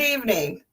evening.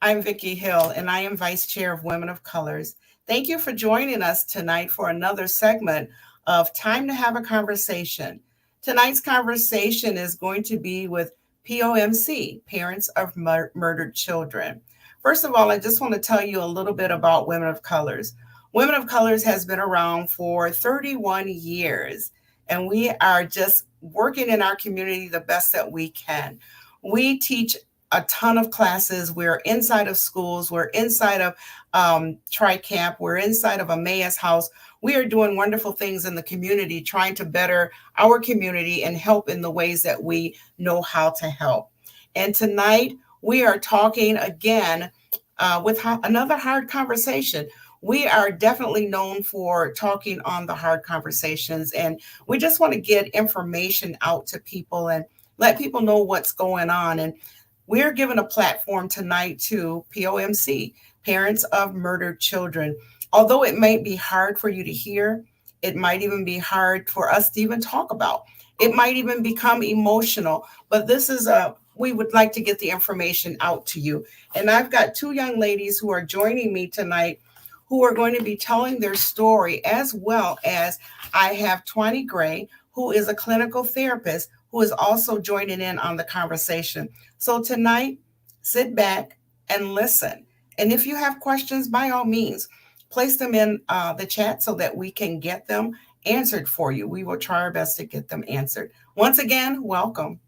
I'm Vicki Hill, and I am Vice Chair of Women of Colors. Thank you for joining us tonight for another segment of Time to Have a Conversation. Tonight's conversation is going to be with POMC, Parents of Murdered Children. First of all, I just want to tell you a little bit about Women of Colors. Women of Colors has been around for 31 years, and we are just working in our community the best that we can. We teach a ton of classes. We're inside of schools. We're inside of Tri-Camp. We're inside of a Emmaus house. We are doing wonderful things in the community, trying to better our community and help in the ways that we know how to help. And tonight we are talking again with another hard conversation. We are definitely known for talking on the hard conversations, and we just want to get information out to people and let people know what's going on. And we're giving a platform tonight to POMC, Parents of Murdered Children. Although it might be hard for you to hear, it might even be hard for us to even talk about. It might even become emotional, but we would like to get the information out to you. And I've got two young ladies who are joining me tonight who are going to be telling their story, as well as I have Twani Gray, who is a clinical therapist who is also joining in on the conversation. So tonight, sit back and listen. And if you have questions, by all means, place them in the chat so that we can get them answered for you. We will try our best to get them answered. Once again, welcome.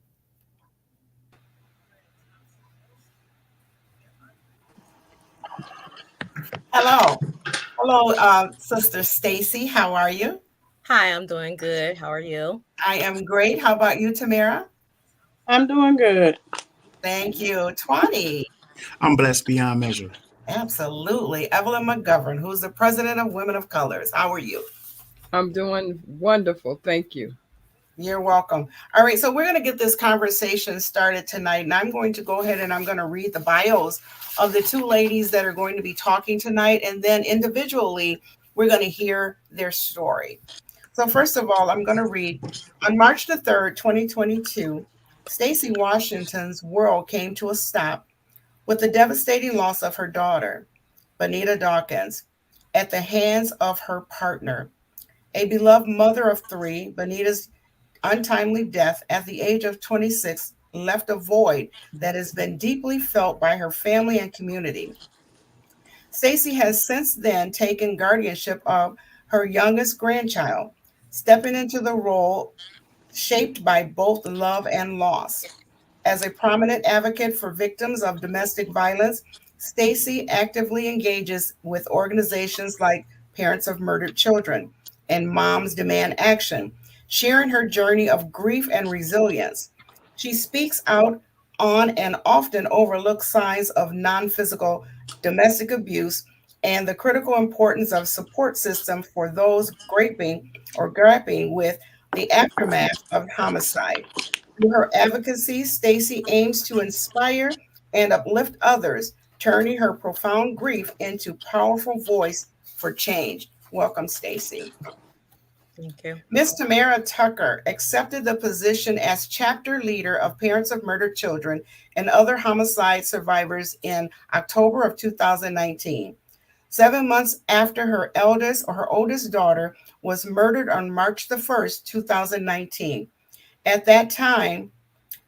Hello. Hello, Sister Stacy. How are you? Hi, I'm doing good. How are you? I am great. How about you, Tamara? I'm doing good. Thank you. Twani. I'm blessed beyond measure. Absolutely. Evelyn McGovern, who's the president of Women of Colors. How are you? I'm doing wonderful. Thank you. You're welcome. All right, so we're going to get this conversation started tonight, and I'm going to go ahead and I'm going to read the bios of the two ladies that are going to be talking tonight, and then individually, we're going to hear their story. So first of all, I'm going to read, on March the 3rd, 2022, Stacy Washington's world came to a stop with the devastating loss of her daughter, Bonita Dawkins, at the hands of her partner. A beloved mother of three, Bonita's untimely death at the age of 26 left a void that has been deeply felt by her family and community. Stacy has since then taken guardianship of her youngest grandchild, stepping into the role shaped by both love and loss. As a prominent advocate for victims of domestic violence, Stacy actively engages with organizations like Parents of Murdered Children and Moms Demand Action, sharing her journey of grief and resilience. She speaks out on and often overlooked signs of non-physical domestic abuse and the critical importance of support system for those grappling with the aftermath of homicide. Through her advocacy, Stacy aims to inspire and uplift others, turning her profound grief into powerful voice for change. Welcome, Stacy. Thank you. Ms. Tamara Tucker accepted the position as chapter leader of Parents of Murdered Children and Other Homicide Survivors in October of 2019. 7 months after her oldest daughter was murdered on March the 1st, 2019. At that time,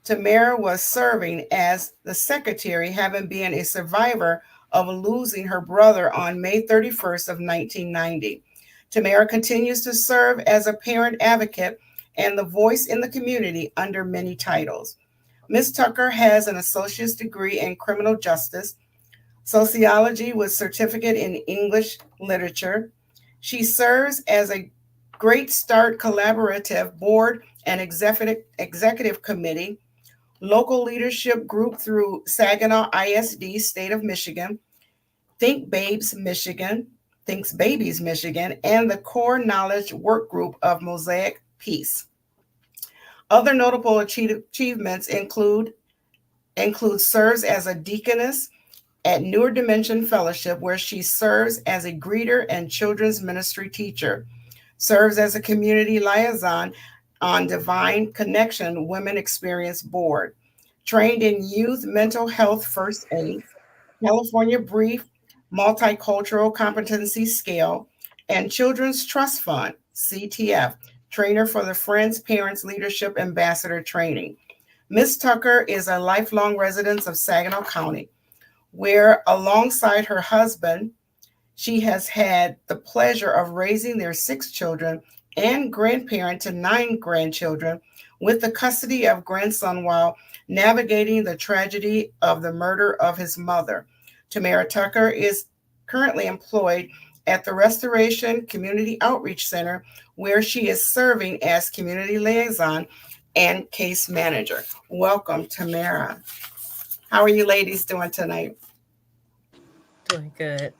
Tamara was serving as the secretary, having been a survivor of losing her brother on May 31st of 1990. Tamara continues to serve as a parent advocate and the voice in the community under many titles. Ms. Tucker has an associate's degree in criminal justice, sociology with certificate in English literature. She serves as a Great Start Collaborative Board and Executive Committee, local leadership group through Saginaw ISD, State of Michigan, Think Babies Michigan, and the Core Knowledge Work Group of Mosaic Peace. Other notable achievements include serves as a deaconess at Newer Dimension Fellowship, where she serves as a greeter and children's ministry teacher, serves as a community liaison on Divine Connection Women Experience Board, trained in youth mental health first aid, California Brief Multicultural Competency Scale, and Children's Trust Fund, CTF, trainer for the Friends Parents Leadership Ambassador Training. Ms. Tucker is a lifelong resident of Saginaw County, where alongside her husband, she has had the pleasure of raising their 6 children and grandparent to 9 grandchildren with the custody of grandson while navigating the tragedy of the murder of his mother. Tamara Tucker is currently employed at the Restoration Community Outreach Center, where she is serving as community liaison and case manager. Welcome, Tamara. How are you ladies doing tonight? Doing good.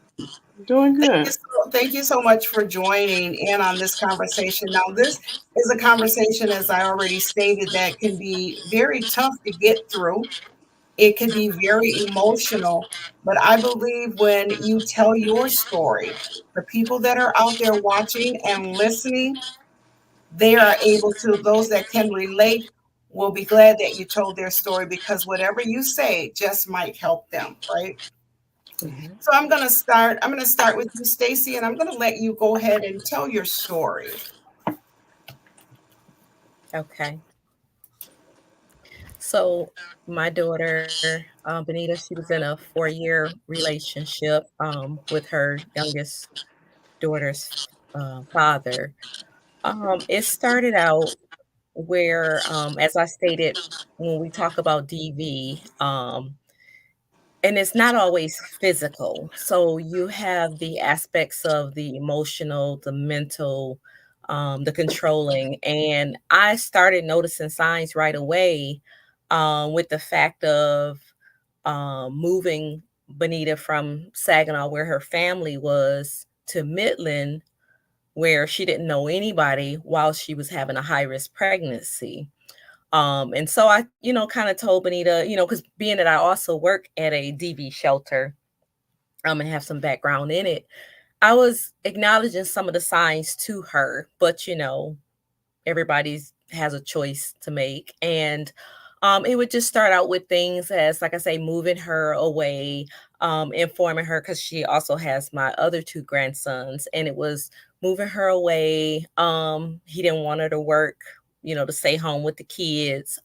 Doing good. Thank you so much for joining in on this conversation. Now, this is a conversation, as I already stated, that can be very tough to get through. It can be very emotional, but I believe when you tell your story, the people that are out there watching and listening, they are able to, those that can relate, will be glad that you told their story, because whatever you say just might help them, right? Mhm. So I'm going to start with you, Stacy, and I'm going to let you go ahead and tell your story. Okay. So my daughter, Benita, she was in a 4-year relationship with her youngest daughter's father. It started out where, as I stated, when we talk about DV, and it's not always physical. So you have the aspects of the emotional, the mental, the controlling. And I started noticing signs right away with the fact of moving Bonita from Saginaw, where her family was, to Midland, where she didn't know anybody while she was having a high risk pregnancy. And so I, kind of told Bonita, because being that I also work at a DV shelter, and have some background in it, I was acknowledging some of the signs to her, but everybody's has a choice to make. And it would just start out with things as, like I say, moving her away, informing her, because she also has my other 2 grandsons, and it was moving her away. He didn't want her to work, to stay home with the kids.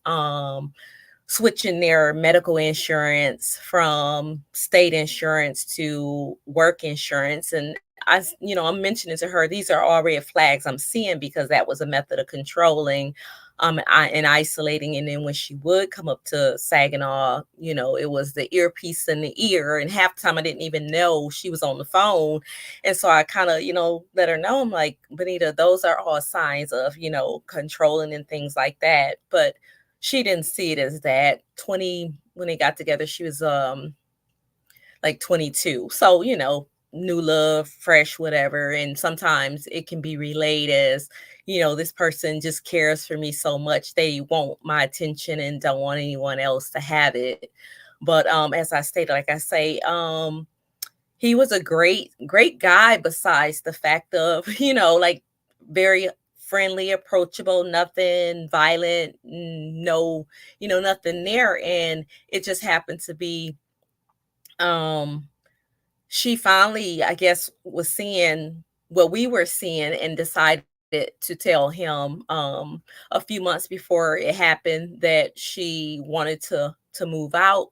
Switching their medical insurance from state insurance to work insurance. And I'm mentioning to her, these are all red flags I'm seeing, because that was a method of controlling and isolating. And then when she would come up to Saginaw, it was the earpiece in the ear. And half the time I didn't even know she was on the phone. And so I kind of, let her know, I'm like, Bonita, those are all signs of, controlling and things like that. But she didn't see it as that. 20, when they got together, she was like 22. So, new love, fresh, whatever. And sometimes it can be relayed as, this person just cares for me so much, they want my attention and don't want anyone else to have it. But as I stated, like I say, he was a great, great guy, besides the fact of, like very friendly, approachable, nothing violent, no, nothing there. And it just happened to be, she finally, I guess, was seeing what we were seeing and decided to tell him a few months before it happened that she wanted to move out,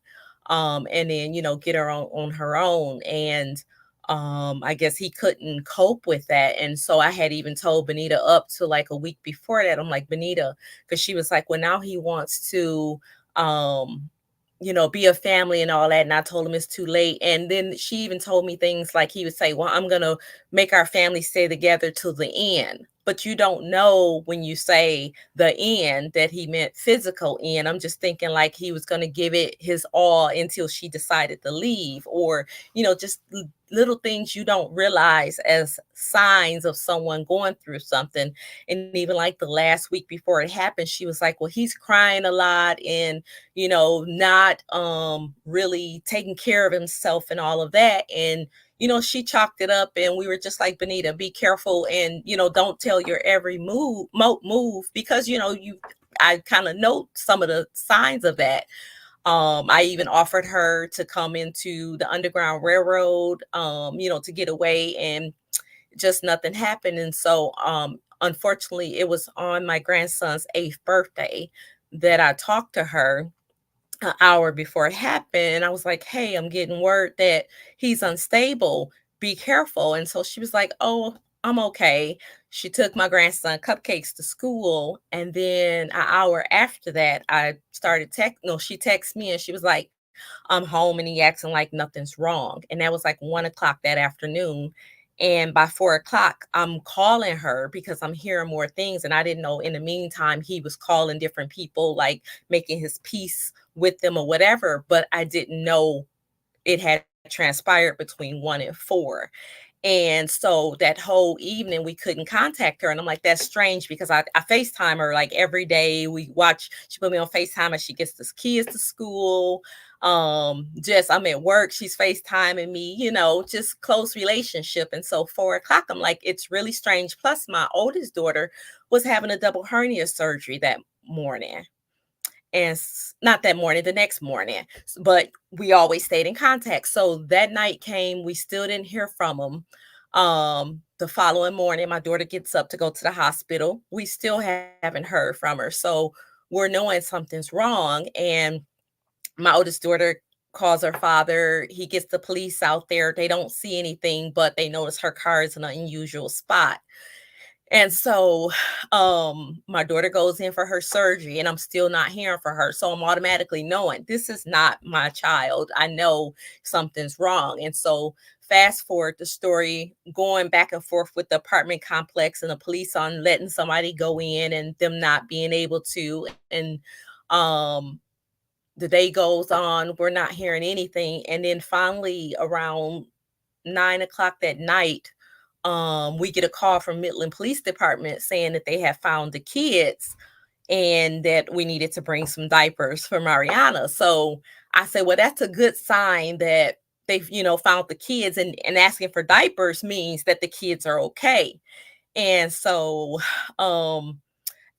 and then get her on her own. And I guess he couldn't cope with that. And so I had even told Benita up to like a week before that, I'm like, Benita, because she was like, well, now he wants to be a family and all that. And I told him it's too late. And then she even told me things like, he would say, well, I'm going to make our family stay together till the end. But you don't know when you say the end that he meant physical end. I'm just thinking like he was going to give it his all until she decided to leave, or, just little things you don't realize as signs of someone going through something. And even like the last week before it happened, she was like, well, he's crying a lot and, not really taking care of himself and all of that. And she chalked it up, and we were just like, Benita, be careful, and don't tell your every move because I kind of note some of the signs of that. I even offered her to come into the Underground Railroad, to get away, and just nothing happened. And so, unfortunately, it was on my grandson's 8th birthday that I talked to her an hour before it happened. And I was like, hey, I'm getting word that he's unstable. Be careful. And so she was like, oh, I'm okay. She took my grandson cupcakes to school. And then an hour after that, she texted me and she was like, I'm home, and he acting like nothing's wrong. And that was like 1 o'clock that afternoon. And by 4 o'clock, I'm calling her because I'm hearing more things. And I didn't know in the meantime, he was calling different people, like making his peace with them or whatever. But I didn't know it had transpired between 1 and 4. And so that whole evening we couldn't contact her. And I'm like, that's strange, because I FaceTime her like every day. She put me on FaceTime as she gets the kids to school. I'm at work, she's FaceTiming me, just close relationship. And so 4 o'clock, I'm like, it's really strange. Plus my oldest daughter was having a double hernia surgery that morning. And not that morning, the next morning, but we always stayed in contact. So that night came, we still didn't hear from him. The following morning, my daughter gets up to go to the hospital. We still haven't heard from her. So we're knowing something's wrong. And my oldest daughter calls her father. He gets the police out there. They don't see anything, but they notice her car is in an unusual spot. And so my daughter goes in for her surgery, and I'm still not hearing from her. So I'm automatically knowing this is not my child. I know something's wrong. And so fast forward the story, going back and forth with the apartment complex and the police on letting somebody go in and them not being able to. And the day goes on, we're not hearing anything. And then finally around 9 o'clock that night, we get a call from Midland Police Department saying that they have found the kids and that we needed to bring some diapers for Mariana. So I said, well, that's a good sign that they've, found the kids, and asking for diapers means that the kids are okay. And so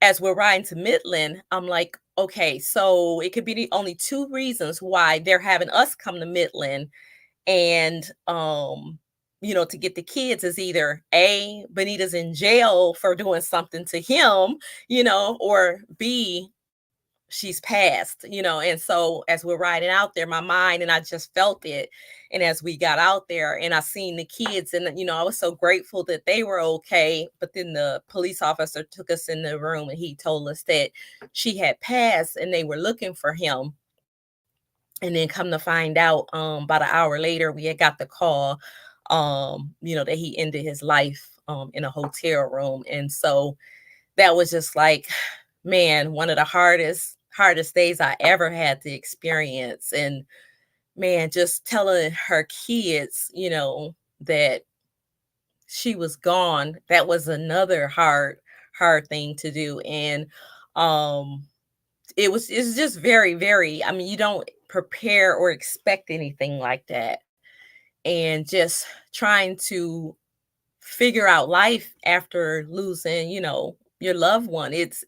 as we're riding to Midland, I'm like, okay, so it could be the only 2 reasons why they're having us come to Midland and to get the kids is either A, Benita's in jail for doing something to him, or B, she's passed, and so as we're riding out there, my mind, and I just felt it. And as we got out there and I seen the kids, and I was so grateful that they were okay. But then the police officer took us in the room and he told us that she had passed and they were looking for him. And then come to find out, about an hour later, we had got the call, that he ended his life in a hotel room. And so that was just like, man, one of the hardest days I ever had to experience. And man, just telling her kids, that she was gone, that was another hard thing to do. And it's just very, very, I mean, you don't prepare or expect anything like that. And just trying to figure out life after losing, your loved one. It's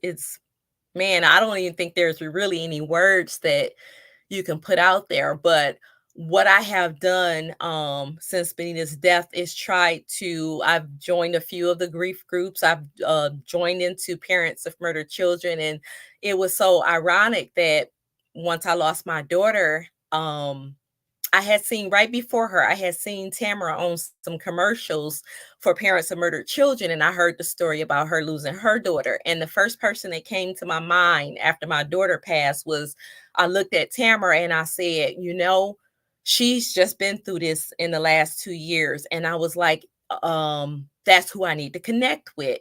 man, I don't even think there's really any words that you can put out there. But what I have done since Benita's death is I've joined a few of the grief groups. I've joined into Parents of Murdered Children. And it was so ironic that once I lost my daughter, I had seen right before her, I had seen Tamara on some commercials for Parents of Murdered Children. And I heard the story about her losing her daughter. And the first person that came to my mind after my daughter passed was, I looked at Tamara and I said, she's just been through this in the last 2 years. And I was like, that's who I need to connect with.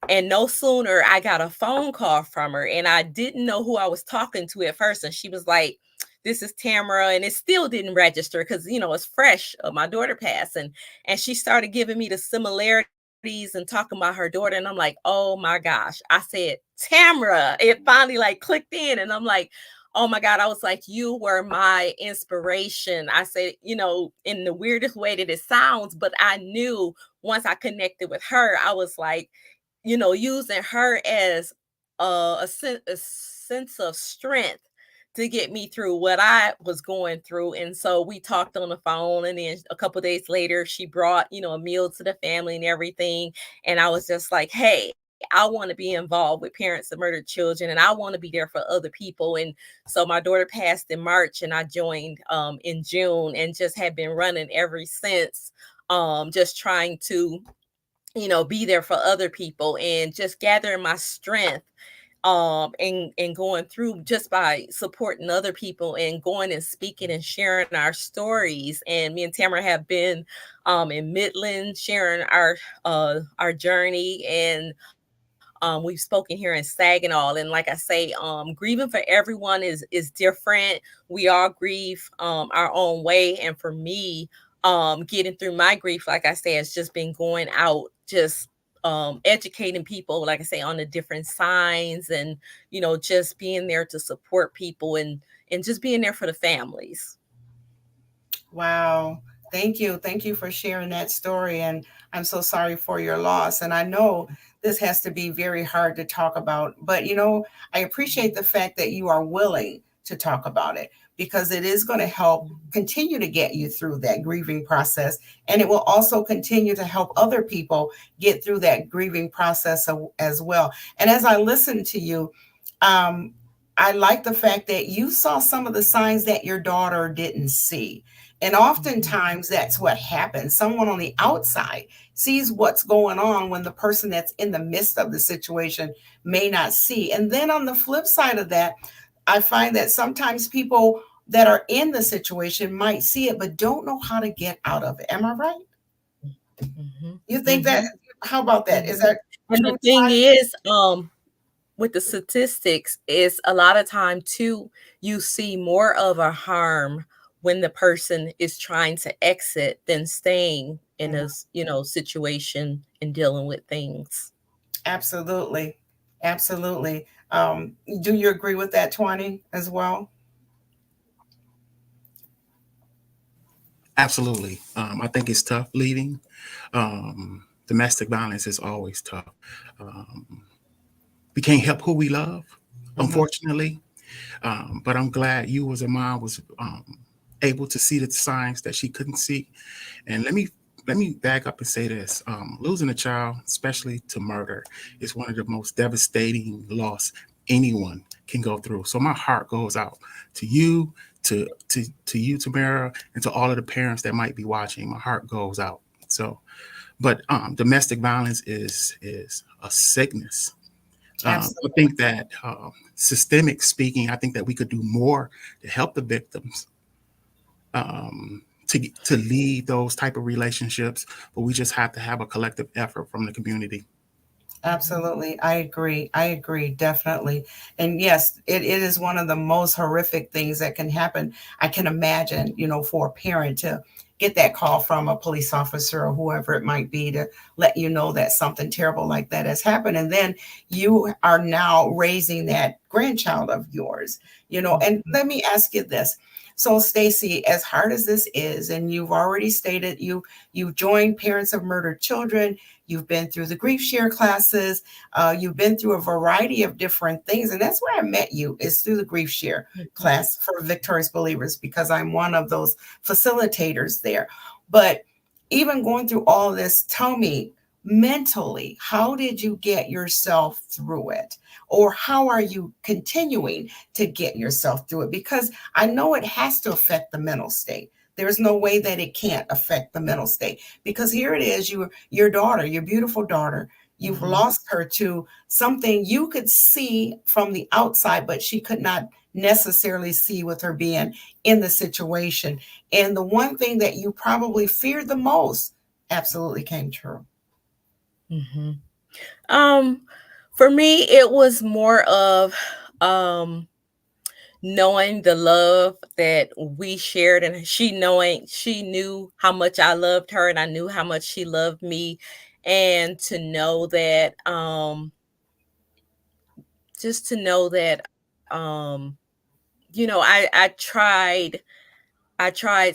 And no sooner I got a phone call from her, and I didn't know who I was talking to at first. And she was like, this is Tamara. And it still didn't register because, it's fresh. My daughter passed. And she started giving me the similarities and talking about her daughter. And I'm like, oh my gosh. I said, Tamara. It finally clicked in. And I'm like, oh my God. I was like, you were my inspiration. I said, in the weirdest way that it sounds, but I knew once I connected with her, I was like, using her as a sense of strength to get me through what I was going through. And so we talked on the phone, and then a couple of days later, she brought, a meal to the family and everything. And I was just like, hey, I want to be involved with parents of murdered children, and I want to be there for other people. And so my daughter passed in March, and I joined in June, and just have been running ever since, just trying to, be there for other people and just gathering my strength, and going through just by supporting other people and going and speaking and sharing our stories. And me and Tamara have been in Midland sharing our journey, and we've spoken here in Saginaw. And like I say, grieving for everyone is different. We all grieve our own way. And for me, getting through my grief, like I say, it's just been going out, just educating people, like I say, on the different signs, and just being there to support people, and just being there for the families. Wow. Thank you. Thank you for sharing that story. And I'm so sorry for your loss. And I know this has to be very hard to talk about, but I appreciate the fact that you are willing to talk about it, because it is going to help continue to get you through that grieving process. And it will also continue to help other people get through that grieving process as well. And as I listen to you, I like the fact that you saw some of the signs that your daughter didn't see. And oftentimes that's what happens. Someone on the outside sees what's going on when the person that's in the midst of the situation may not see. And then on the flip side of that, I find that sometimes people that are in the situation might see it, but don't know how to get out of it. Am I right? Mm-hmm. You think that? How about that? Is that and true? the thing is, with the statistics, is a lot of time too, you see more of a harm when the person is trying to exit than staying in a situation and dealing with things. Absolutely. Absolutely. Do you agree with that, Twani, as well? Absolutely. I think it's tough leaving. Domestic violence is always tough. We can't help who we love, unfortunately. But I'm glad you as a mom was able to see the signs that she couldn't see. And let me back up and say this. Losing a child, especially to murder, is one of the most devastating loss anyone can go through. So my heart goes out to you, to you, Tamara, and to all of the parents that might be watching. My heart goes out. So, but domestic violence is a sickness. I think that systemic speaking, I think that we could do more to help the victims to lead those type of relationships, but we just have to have a collective effort from the community. Absolutely. I agree, definitely. And yes, it is one of the most horrific things that can happen. I can imagine, for a parent to get that call from a police officer or whoever it might be to let you know that something terrible like that has happened. And then you are now raising that grandchild of yours, and let me ask you this. So Stacy, as hard as this is, and you've already stated you've joined Parents of Murdered Children, you've been through the grief share classes, you've been through a variety of different things. And that's where I met you, is through the grief share class for Victorious Believers, because I'm one of those facilitators there. But even going through all this, tell me, mentally, how did you get yourself through it? Or how are you continuing to get yourself through it? Because I know it has to affect the mental state. There's no way that it can't affect the mental state, because here it is, your daughter, your beautiful daughter, you've lost her to something you could see from the outside, but she could not necessarily see with her being in the situation. And the one thing that you probably feared the most absolutely came true. For me, it was more of knowing the love that we shared, and she knew how much I loved her, and I knew how much she loved me. And to know that, just to know that, I tried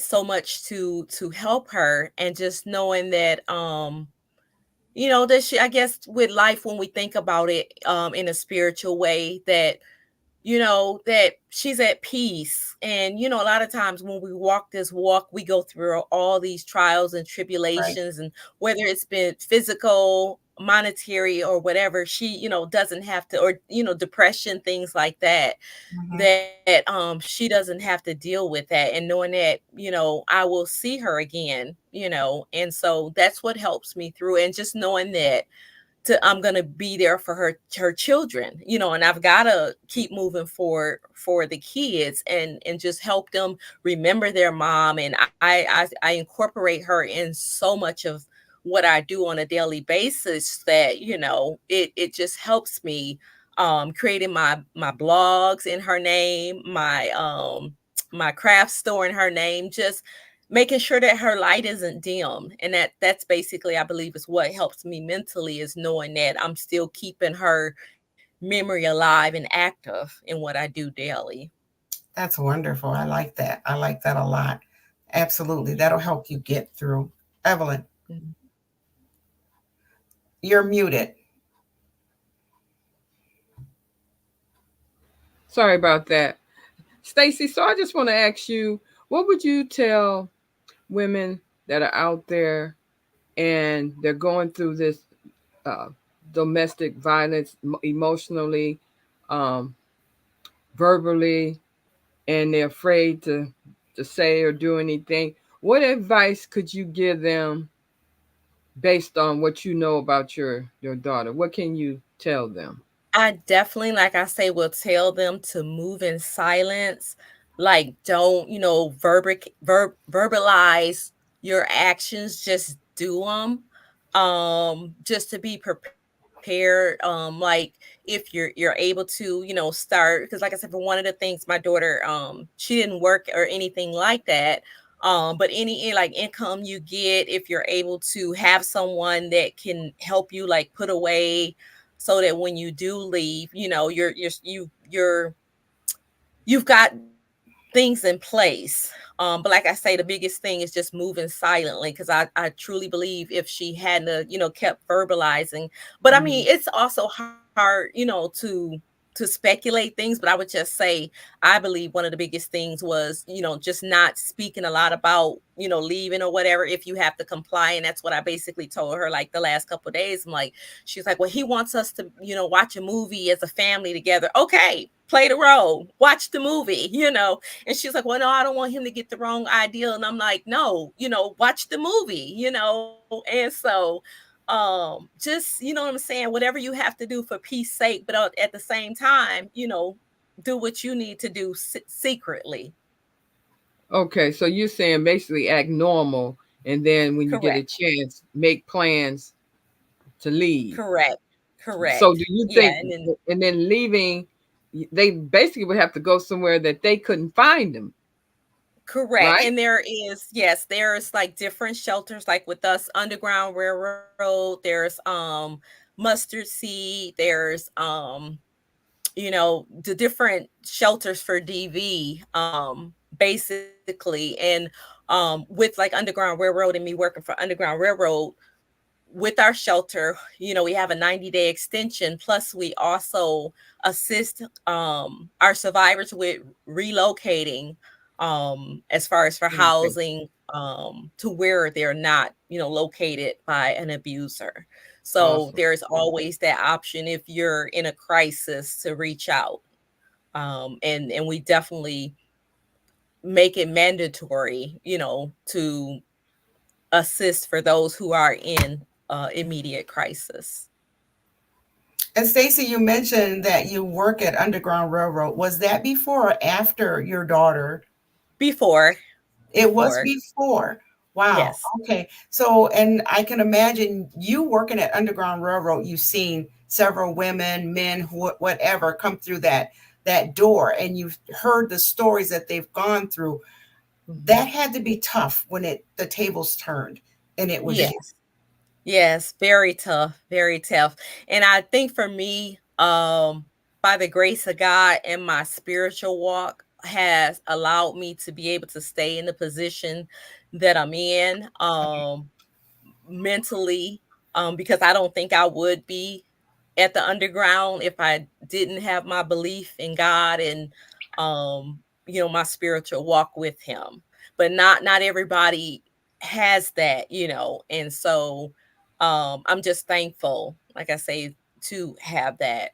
so much to help her, and just knowing that, that she, I guess with life, when we think about it, in a spiritual way, that that she's at peace. And, a lot of times when we walk this walk, we go through all these trials and Right. tribulations, and whether it's been physical, monetary, or whatever, she, doesn't have to, or, depression, things like that, Mhm. that she doesn't have to deal with that. And knowing that, I will see her again, and so that's what helps me through. And just knowing that I'm gonna be there for her children, and I've gotta keep moving forward for the kids, and just help them remember their mom. And I incorporate her in so much of what I do on a daily basis, that it just helps me, creating my blogs in her name, my craft store in her name, just making sure that her light isn't dim. And that's basically, I believe, is what helps me mentally, is knowing that I'm still keeping her memory alive and active in what I do daily. That's wonderful. I like that. I like that a lot. Absolutely. That'll help you get through. Evelyn, Mhm. you're muted. Sorry about that. Stacy, so I just want to ask you, what would you tell women that are out there and they're going through this uh, domestic violence emotionally, um, verbally, and they're afraid to say or do anything? What advice could you give them based on what you know about your daughter? What can you tell them? I definitely, like I say, will tell them to move in silence. Like, don't, verbalize your actions, just do them. Just to be prepared. Like, if you're able to, start, because like I said, for one of the things, my daughter, she didn't work or anything like that. But any like income you get, if you're able to have someone that can help you, like, put away, so that when you do leave, you've got things in place. But like I say, the biggest thing is just moving silently, because I truly believe if she hadn't, kept verbalizing. But I mean, Mhm. it's also hard, to speculate things. But I would just say, I believe one of the biggest things was, just not speaking a lot about, leaving or whatever, if you have to comply. And that's what I basically told her, like, the last couple of days. I'm like, she's like, well, he wants us to, watch a movie as a family together. Okay, play the role, watch the movie, and she's like, well, no, I don't want him to get the wrong idea. And I'm like, no, watch the movie, And so, just, what I'm saying, whatever you have to do for peace sake, but at the same time, do what you need to do secretly. Okay, so you're saying basically act normal, and then when you get a Correct. chance, make plans to leave. Correct. So Correct. do you Yeah. think, and then leaving, they basically would have to go somewhere that they couldn't find them, Correct. right? And yes, there's like different shelters, like with us, Underground Railroad, there's Mustard Seed, there's the different shelters for DV, basically. And with like Underground Railroad and me working for Underground Railroad, with our shelter, we have a 90-day extension. Plus, we also assist our survivors with relocating, as far as for Okay, housing, to where they're not, located by an abuser. So awesome. there's always that option, if you're in a crisis, to reach out. And we definitely make it mandatory, to assist for those who are in immediate crisis. And Stacy, you mentioned that you work at Underground Railroad. Was that before or after your daughter? Before, It was before, before. Wow. yes, Okay. So, and I can imagine you working at Underground Railroad, you've seen several women, men, whatever, come through that door, and you've heard the stories that they've gone through. mhm, That had to be tough when the tables turned and it was you. yes, yes, very tough, very tough. And I think for me, by the grace of God and my spiritual walk, has allowed me to be able to stay in the position that I'm in, mentally, because I don't think I would be. at the underground if I didn't have my belief in God and my spiritual walk with him. But not everybody has that, and so I'm just thankful, like I say, to have that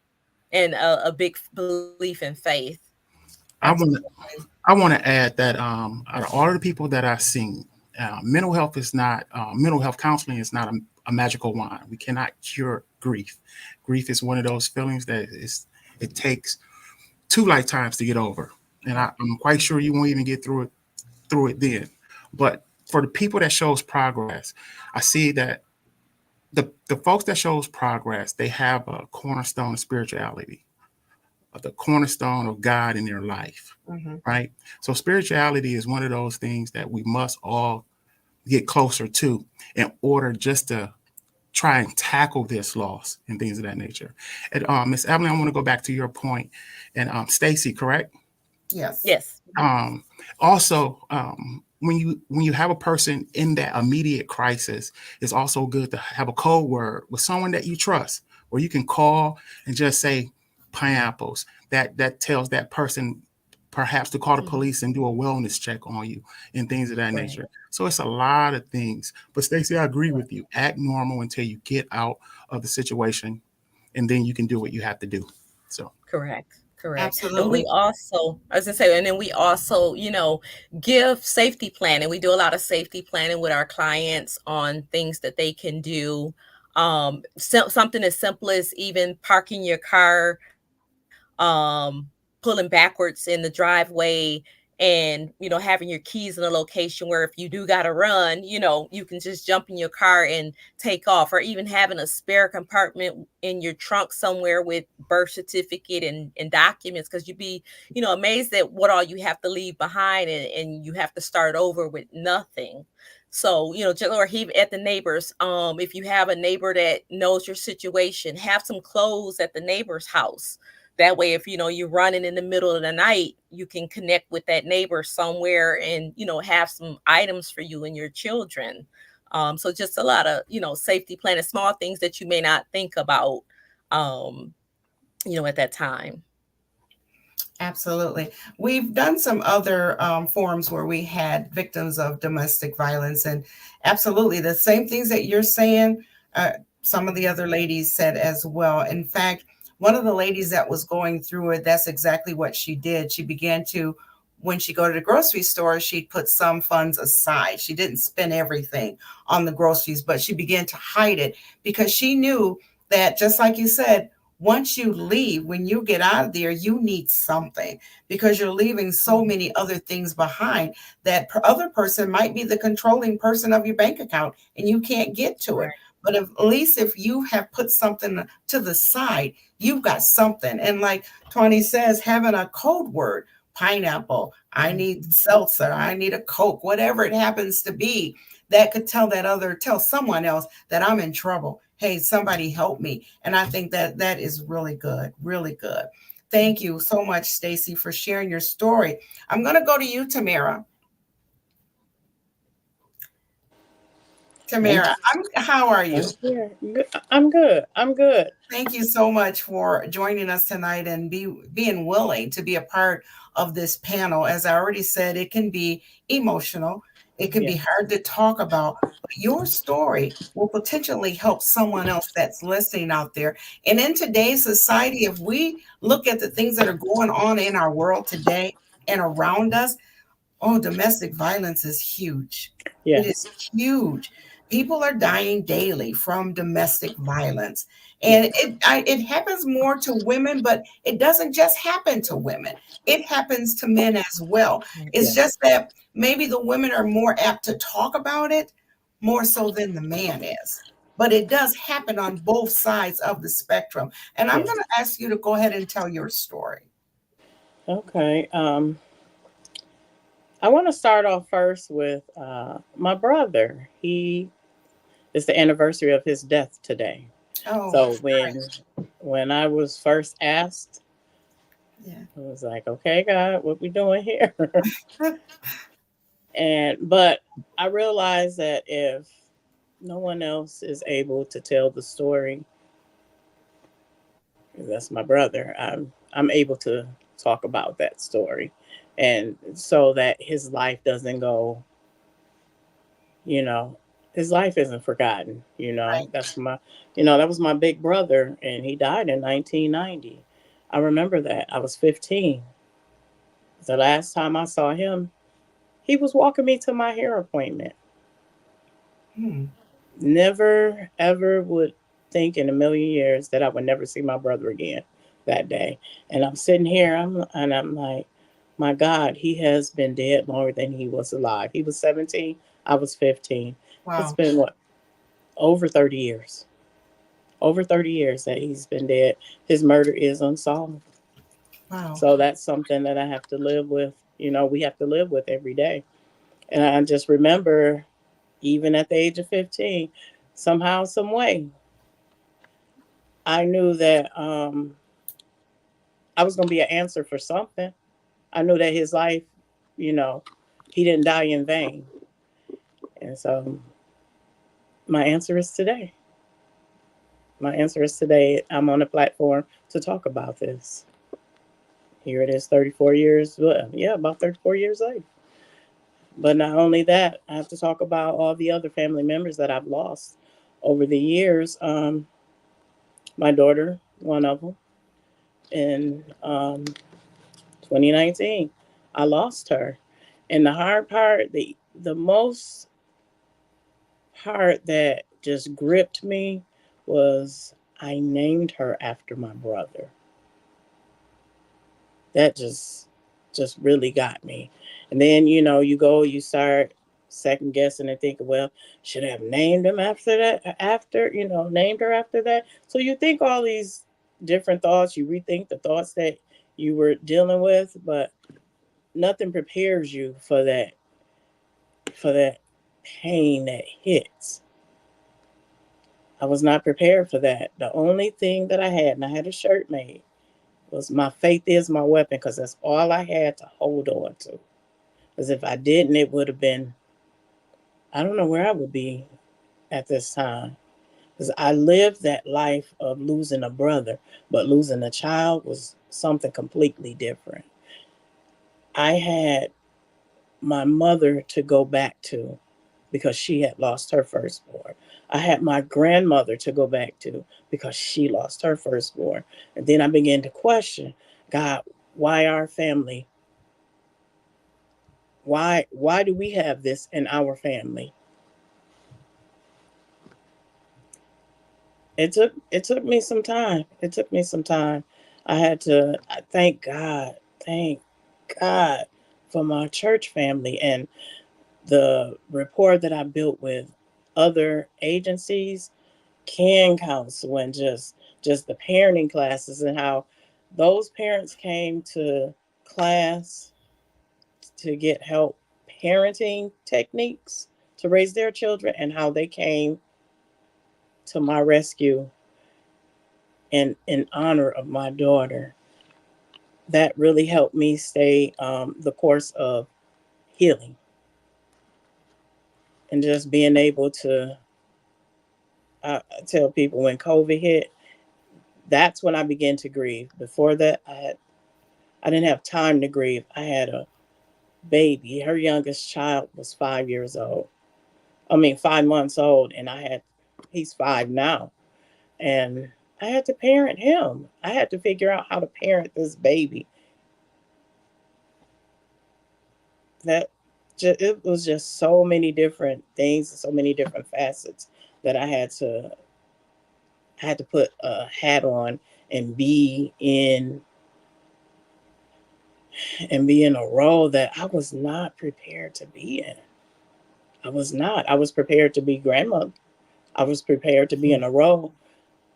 and a big belief in faith. I want to I want to add that out of all the people that I've seen, mental health is not mental health counseling is not a magical wand. We cannot cure grief. Grief is one of those feelings that it takes 2 lifetimes to get over, and I'm quite sure you won't even get through it then. But for the people that shows progress, I see that the folks that shows progress, they have a cornerstone of spirituality, the cornerstone of God in their life, right? So spirituality is one of those things that we must all get closer to in order just to try and tackle this loss and things of that nature. And Miss Evelyn, I want to go back to your point, and Stacy, correct? Yes. Also, when you have a person in that immediate crisis, it's also good to have a code word with someone that you trust, where you can call and just say pineapples. That tells that person perhaps to call the police and do a wellness check on you and things of that nature. So it's a lot of things. But Stacey, I agree with you. Act normal until you get out of the situation, and then you can do what you have to do. So Correct. And Absolutely. we also, as I say, and then we also, give safety planning. We do a lot of safety planning with our clients on things that they can do. Something as simple as even parking your car, pulling backwards in the driveway, and having your keys in a location where if you do got to run, you can just jump in your car and take off, or even having a spare compartment in your trunk somewhere with birth certificate and documents, because you'd be amazed at what all you have to leave behind, and you have to start over with nothing. So, or even at the neighbors, if you have a neighbor that knows your situation, have some clothes at the neighbor's house. That way, if you're running in the middle of the night, you can connect with that neighbor somewhere and have some items for you and your children. So just a lot of safety planning, small things that you may not think about at that time. Absolutely. We've done some other forums where we had victims of domestic violence, and absolutely the same things that you're saying, some of the other ladies said as well. In fact, one of the ladies that was going through it, that's exactly what she did. She began to, when she go to the grocery store, she'd put some funds aside. She didn't spend everything on the groceries, but she began to hide it because she knew that, just like you said, once you leave, when you get out of there, you need something because you're leaving so many other things behind. That other person might be the controlling person of your bank account and you can't get to it. But at least if you have put something to the side, you've got something. And like Tawny says, having a code word, pineapple, I need seltzer, I need a Coke, whatever it happens to be, that could tell someone else that I'm in trouble. Hey, somebody help me. And I think that is really good, really good. Thank you so much, Stacy, for sharing your story. I'm going to go to you, Tamara. Tamara, how are you? I'm good. I'm good. Thank you so much for joining us tonight and being willing to be a part of this panel. As I already said, it can be emotional. It can be hard to talk about, but your story will potentially help someone else that's listening out there. And in today's society, if we look at the things that are going on in our world today and around us, domestic violence is huge. It is huge. People are dying daily from domestic violence. And it happens more to women, but it doesn't just happen to women. It happens to men as well. It's just that maybe the women are more apt to talk about it more so than the man is. But it does happen on both sides of the spectrum. And I'm going to ask you to go ahead and tell your story. Okay. I want to start off first with my brother. It's the anniversary of his death today. So when I was first asked, I was like, okay, God, what we doing here? But I realized that if no one else is able to tell the story, That's my brother. I'm able to talk about that story, and so that his life doesn't go, you know, his life isn't forgotten. Right. That's my, that was my big brother, and he died in 1990. I remember that. I was 15. The last time I saw him, he was walking me to my hair appointment. Hmm. Never ever would think in a million years that I would never see my brother again that day. And I'm sitting here, I'm like, my God, he has been dead longer than he was alive. He was 17, I was 15. It's Wow. been what, over 30 years. Over 30 years that he's been dead. His murder is unsolved. Wow. So that's something that I have to live with. We have to live with every day. And I just remember, even at the age of 15, somehow, some way, I knew that I was going to be an answer for something. I knew that his life, you know, he didn't die in vain. And so my answer is today. My answer is today. I'm on a platform to talk about this. Here it is, 34 years. Well, yeah, about 34 years later. But not only that, I have to talk about all the other family members that I've lost over the years. My daughter, one of them, in 2019, I lost her. And the hard part, the most part that just gripped me was I named her after my brother. That just really got me. And then you start second guessing and thinking, well, should I have named him after that? Named her after that. So you think all these different thoughts. You rethink the thoughts that you were dealing with, but nothing prepares you for that pain that hits. I was not prepared for that. The only thing that I had, and I had a shirt made, was my faith is my weapon, because that's all I had to hold on to. Because if I didn't, it would have been, I don't know where I would be at this time. Because I lived that life of losing a brother, but losing a child was something completely different. I had my mother to go back to because she had lost her firstborn. I had my grandmother to go back to because she lost her firstborn. And then I began to question, God, why our family? Why do we have this in our family? It took me some time. It took me some time. I thank God for my church family and the rapport that I built with other agencies, can counsel, and just the parenting classes, and how those parents came to class to get help parenting techniques to raise their children, and how they came to my rescue in honor of my daughter. That really helped me stay the course of healing, and just being able to tell people when COVID hit, that's when I began to grieve. Before that, I didn't have time to grieve. I had a baby. Her youngest child was 5 years old. I mean, 5 months old, and he's five now, and I had to parent him. I had to figure out how to parent this baby. That it was just so many different things, so many different facets that I had to put a hat on and be in a role that I was not prepared to be in. I was not. I was prepared to be grandmother. I was prepared to be in a role,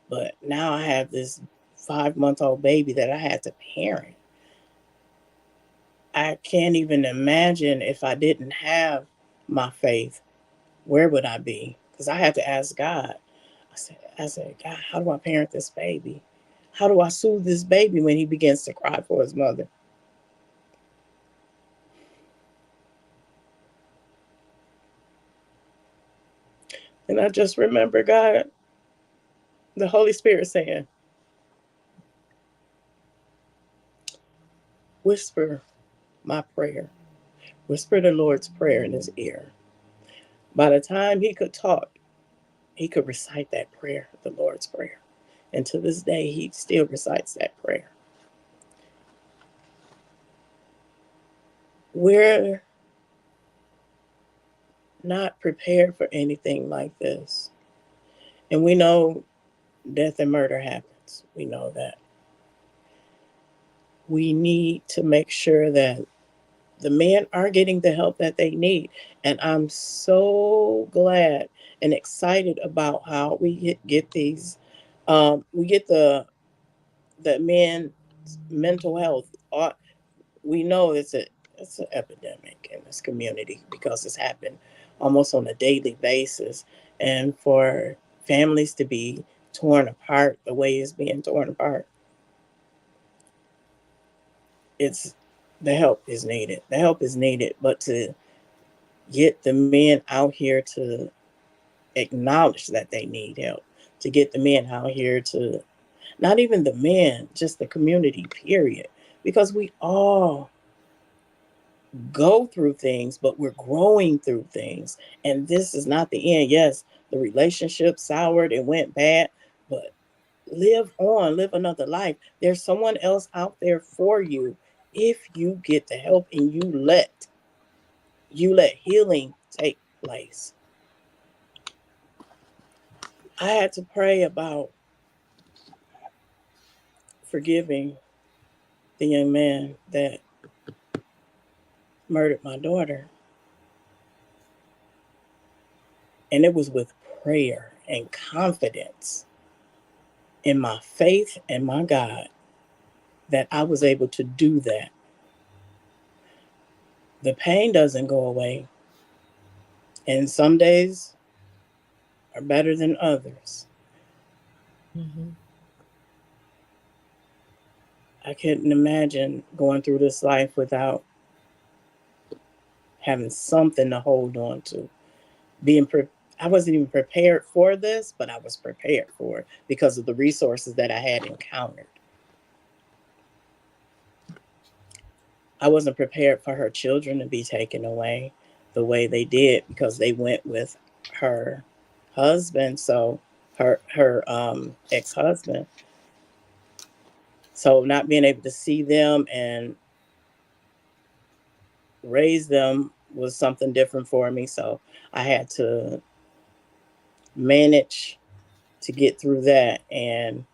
but now I have this 5 month old baby that I had to parent. I can't even imagine if I didn't have my faith, where would I be? Because I had to ask God. I said, God, how do I parent this baby? How do I soothe this baby when he begins to cry for his mother? And I just remember God, the Holy Spirit saying, whisper my prayer, whisper the Lord's Prayer in his ear. By the time he could talk, he could recite that prayer, the Lord's Prayer. And to this day, he still recites that prayer. We're not prepared for anything like this. And we know death and murder happens. We know that. We need to make sure that the men are getting the help that they need. And I'm so glad and excited about how we get these, we get the men mental health. We know it's an epidemic in this community because it's happened almost on a daily basis, and for families to be torn apart the way it's being torn apart, it's the help is needed. The help is needed, but to get the men out here to acknowledge that they need help, to get the men out here to not even the men, just the community, period, because we all go through things, but we're growing through things. And this is not the end. Yes, the relationship soured and went bad, but live on, live another life. There's someone else out there for you if you get the help and you let healing take place. I had to pray about forgiving the young man that murdered my daughter. And it was with prayer and confidence in my faith and my God that I was able to do that. The pain doesn't go away. And some days are better than others. Mm-hmm. I couldn't imagine going through this life without having something to hold on to. I wasn't even prepared for this, but I was prepared for it because of the resources that I had encountered. I wasn't prepared for her children to be taken away the way they did because they went with her husband, so her ex-husband. So not being able to see them and raise them was something different for me. So I had to manage to get through that. And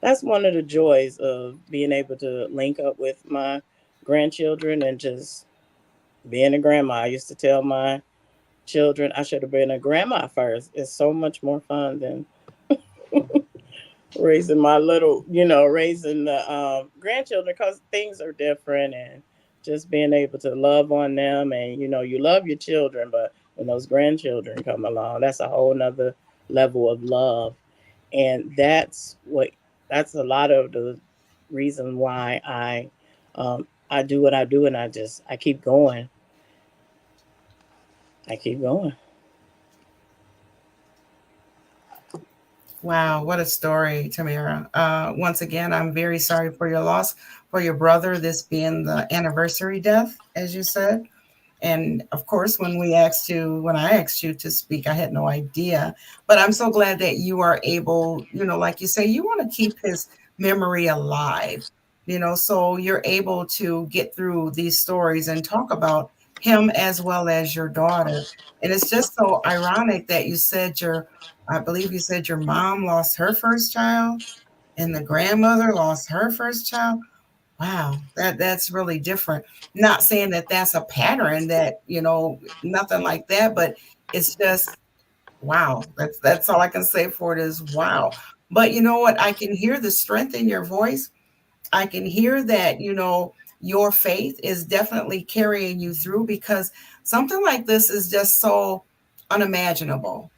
that's one of the joys of being able to link up with my grandchildren and just being a grandma. I used to tell my children I should have been a grandma first. It's so much more fun than raising my little, raising the grandchildren, because things are different, and just being able to love on them. And you love your children, but when those grandchildren come along, that's a whole nother level of love. And that's a lot of the reason why I do what I do, and I keep going. I keep going. Wow, what a story, Tamara. Once again, I'm very sorry for your loss, for your brother, this being the anniversary death, as you said. And of course, when I asked you to speak, I had no idea. But I'm so glad that you are able, like you say, you want to keep his memory alive, so you're able to get through these stories and talk about him as well as your daughter. And it's just so ironic that I believe you said your mom lost her first child and the grandmother lost her first child. Wow, that's really different. Not saying that that's a pattern that, nothing like that, but it's just wow. That's all I can say for it is wow. But you know what? I can hear the strength in your voice. I can hear that, your faith is definitely carrying you through, because something like this is just so unimaginable.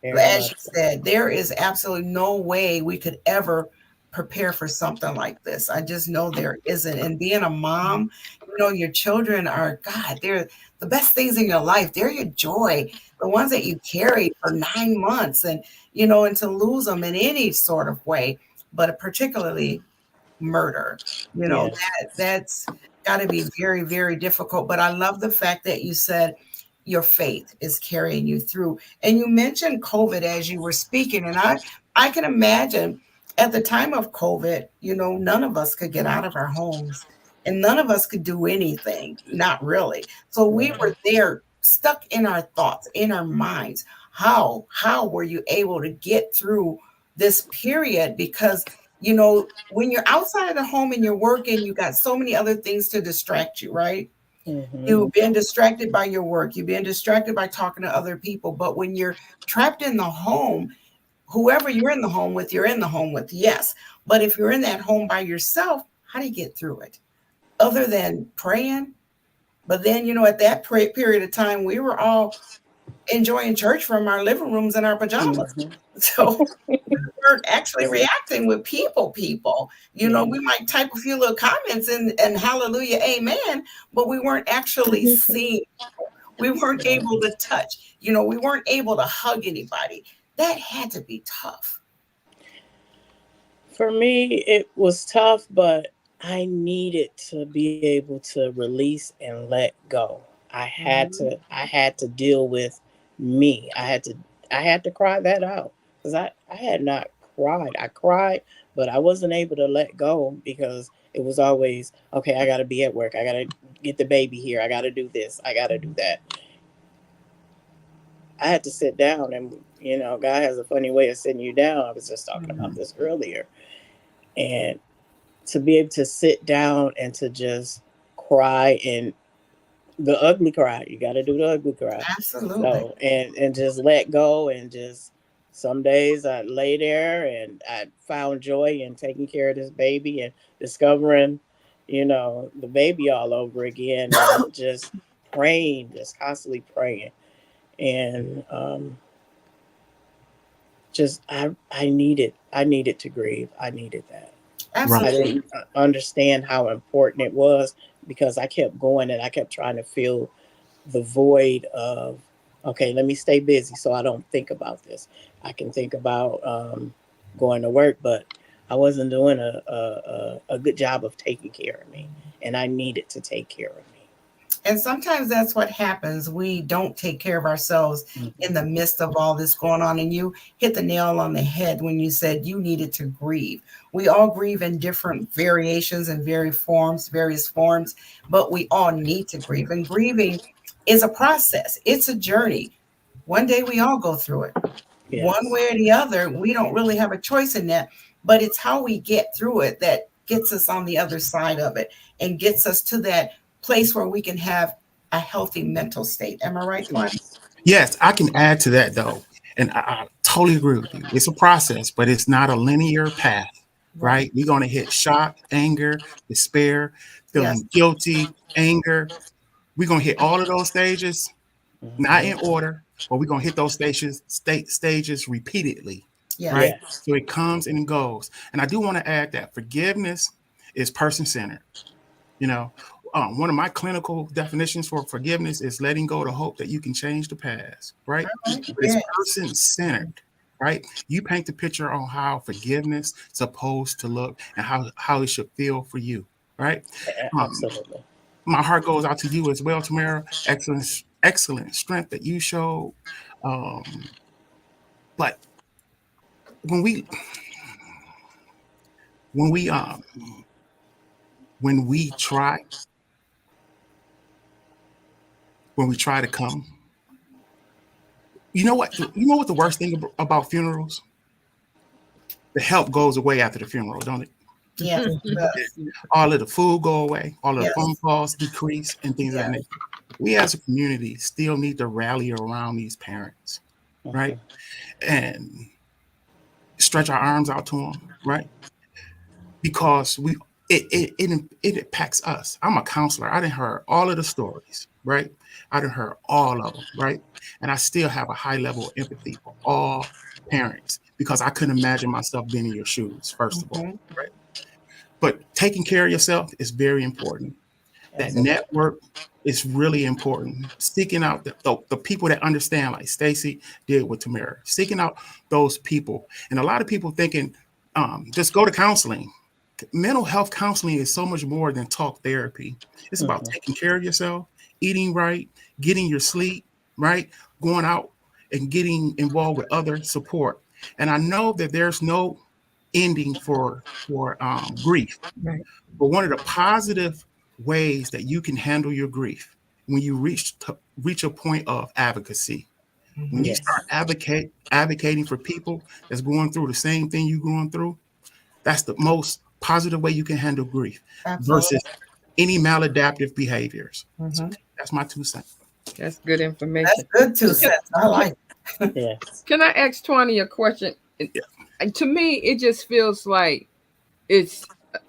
Very As much you so. said, there is absolutely no way we could ever prepare for something like this. I just know there isn't. And being a mom, your children are, God, they're the best things in your life. They're your joy, the ones that you carry for 9 months, and to lose them in any sort of way, but particularly murder, Yes. that's got to be very, very difficult. But I love the fact that you said your faith is carrying you through. And you mentioned COVID as you were speaking. And I can imagine at the time of COVID, none of us could get out of our homes and none of us could do anything, not really. So we were there stuck in our thoughts, in our minds. How were you able to get through this period? Because when you're outside of the home and you're working, you got so many other things to distract you, right? Mm-hmm. You've been distracted by your work. You've been distracted by talking to other people. But when you're trapped in the home, whoever you're in the home with, you're in the home with, yes. But if you're in that home by yourself, how do you get through it? Other than praying. But then, at that period of time, we were all enjoying church from our living rooms in our pajamas. Mm-hmm. So we weren't actually reacting with people. We might type a few little comments and hallelujah, amen, but we weren't actually seeing. We weren't able to touch. We weren't able to hug anybody. That had to be tough. For me, it was tough, but I needed to be able to release and let go. I had to deal with me. I had to cry that out because I had not cried. I cried, but I wasn't able to let go because it was always, okay, I got to be at work. I got to get the baby here. I got to do this. I got to do that. I had to sit down, and God has a funny way of sitting you down. I was just talking about this earlier. And to be able to sit down and to just cry, and the ugly cry, you got to do the ugly cry. Absolutely. So, and just let go, and just some days I lay there and I found joy in taking care of this baby and discovering, the baby all over again, and just praying, just constantly praying. And just I needed to grieve. I needed that. Absolutely. I didn't understand how important it was because I kept going and I kept trying to fill the void of, okay, let me stay busy so I don't think about this. I can think about going to work, but I wasn't doing a good job of taking care of me, and I needed to take care of me. And sometimes that's what happens. We don't take care of ourselves in the midst of all this going on. And you hit the nail on the head when you said you needed to grieve. We all grieve in different variations and various forms, but we all need to grieve. And grieving is a process. It's a journey. One day we all go through it. Yes. One way or the other. We don't really have a choice in that, but it's how we get through it that gets us on the other side of it and gets us to that place where we can have a healthy mental state. Am I right, Juan? Yes, I can add to that though. And I totally agree with you. It's a process, but it's not a linear path, right? We're going to hit shock, anger, despair, feeling guilty, anger. We're going to hit all of those stages, not in order, but we're going to hit those stages repeatedly, right? Yes. So it comes and it goes. And I do want to add that forgiveness is person-centered. One of my clinical definitions for forgiveness is letting go to hope that you can change the past, right? It's person-centered, right? You paint the picture on how forgiveness is supposed to look and how it should feel for you, right? Absolutely. My heart goes out to you as well, Tamara. Excellent strength that you showed. But when we try to come, you know what the worst thing about funerals? The help goes away after the funeral, don't it? Yeah. All of the food go away, all of the phone calls decrease, and things like that. We as a community still need to rally around these parents, right? And stretch our arms out to them, right? Because it impacts us. I'm a counselor. I didn't heard all of the stories, right? I didn't heard all of them, right? And I still have a high level of empathy for all parents because I couldn't imagine myself being in your shoes, first of all, right? But taking care of yourself is very important. That network is really important. Seeking out the people that understand, like Stacy did with Tamara, seeking out those people. And a lot of people thinking, just go to counseling. mental health counseling is so much more than talk therapy. It's about taking care of yourself, eating right, getting your sleep, right? Going out and getting involved with other support. And I know that there's no ending for grief. Right. But one of the positive ways that you can handle your grief when you reach a point of advocacy, when you start advocating for people that's going through the same thing you're going through, that's the most positive way you can handle grief. Absolutely. Versus any maladaptive behaviors. So Mm-hmm. that's my 2 cents. That's good That's information. good 2 cents. I like it. Yes. Can I ask Twani a question? And to me, it just feels like it's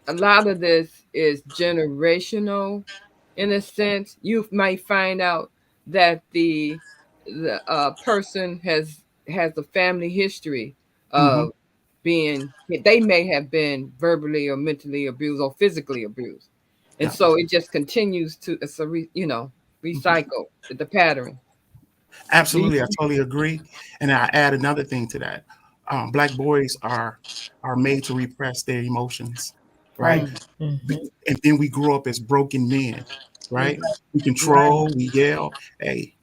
a lot of this is generational in a sense. You might find out that the person has a family history of being, they may have been verbally or mentally abused or physically abused, and Yeah. so it just continues to, it's a recycle the pattern. Absolutely, I totally agree. And I add another thing to that. Black boys are made to repress their emotions, right? Mm-hmm. And then we grow up as broken men, right? We control, we yell. Hey,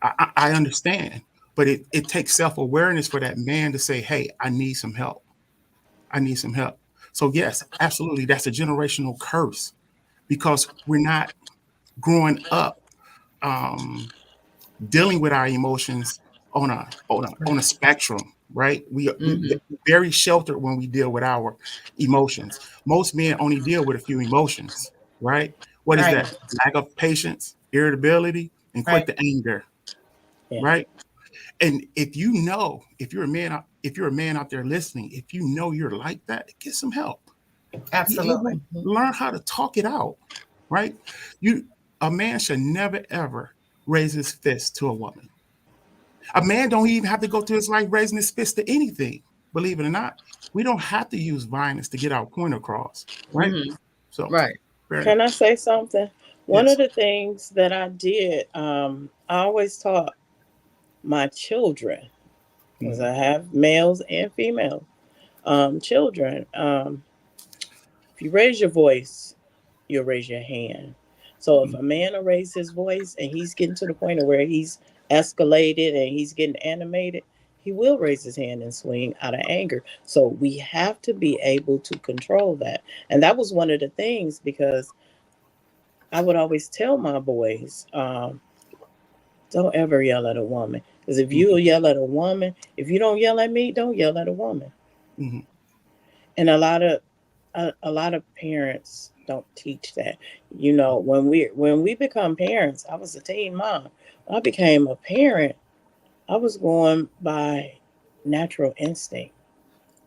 I understand, but it takes self-awareness for that man to say, hey, I need some help. I need some help. So yes, absolutely, that's a generational curse because we're not growing up dealing with our emotions on a spectrum, right? We very sheltered when we deal with our emotions. Most men only deal with a few emotions, right? What is Right. that? Lack of patience, irritability, and quick Right. to anger, Yeah. right? And if you're a man, if you're a man out there listening, if you know you're like that, get some help. Absolutely. Learn how to talk it out, right? A man should never ever raise his fist to a woman. A man don't even have to go through his life raising his fist to anything. Believe it or not, we don't have to use violence to get our point across, right? So, Right. fair enough. Can I say something? One of Yes. the things that I did, I always taught my children, because I have males and female children. If you raise your voice, you'll raise your hand. So if a man will raise his voice and he's getting to the point of where he's escalated and he's getting animated, he will raise his hand and swing out of anger. So we have to be able to control that. And that was one of the things, because I would always tell my boys, don't ever yell at a woman. Because if you yell at a woman, if you don't yell at me, don't yell at a woman. Mm-hmm. And a lot of parents don't teach that. When we become parents, I was a teen mom. When I became a parent, I was going by natural instinct.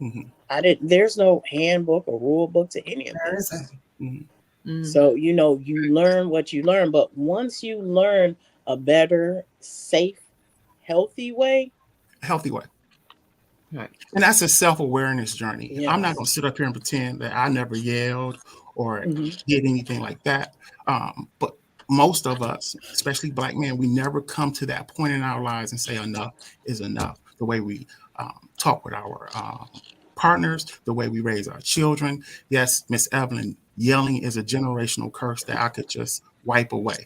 Mm-hmm. There's no handbook or rule book to any of There isn't. this. Mm-hmm. So you learn what you learn, but once you learn a better, safe, healthy way, Healthy way. Right. And that's a self-awareness journey. I'm not yes. going to sit up here and pretend that I never yelled or Hmm. did anything like that. But most of us, especially black men, we never come to that point in our lives and say enough is enough. The way we talk with our partners, the way we raise our children. Yes, Miss Evelyn, yelling is a generational curse that I could just wipe away.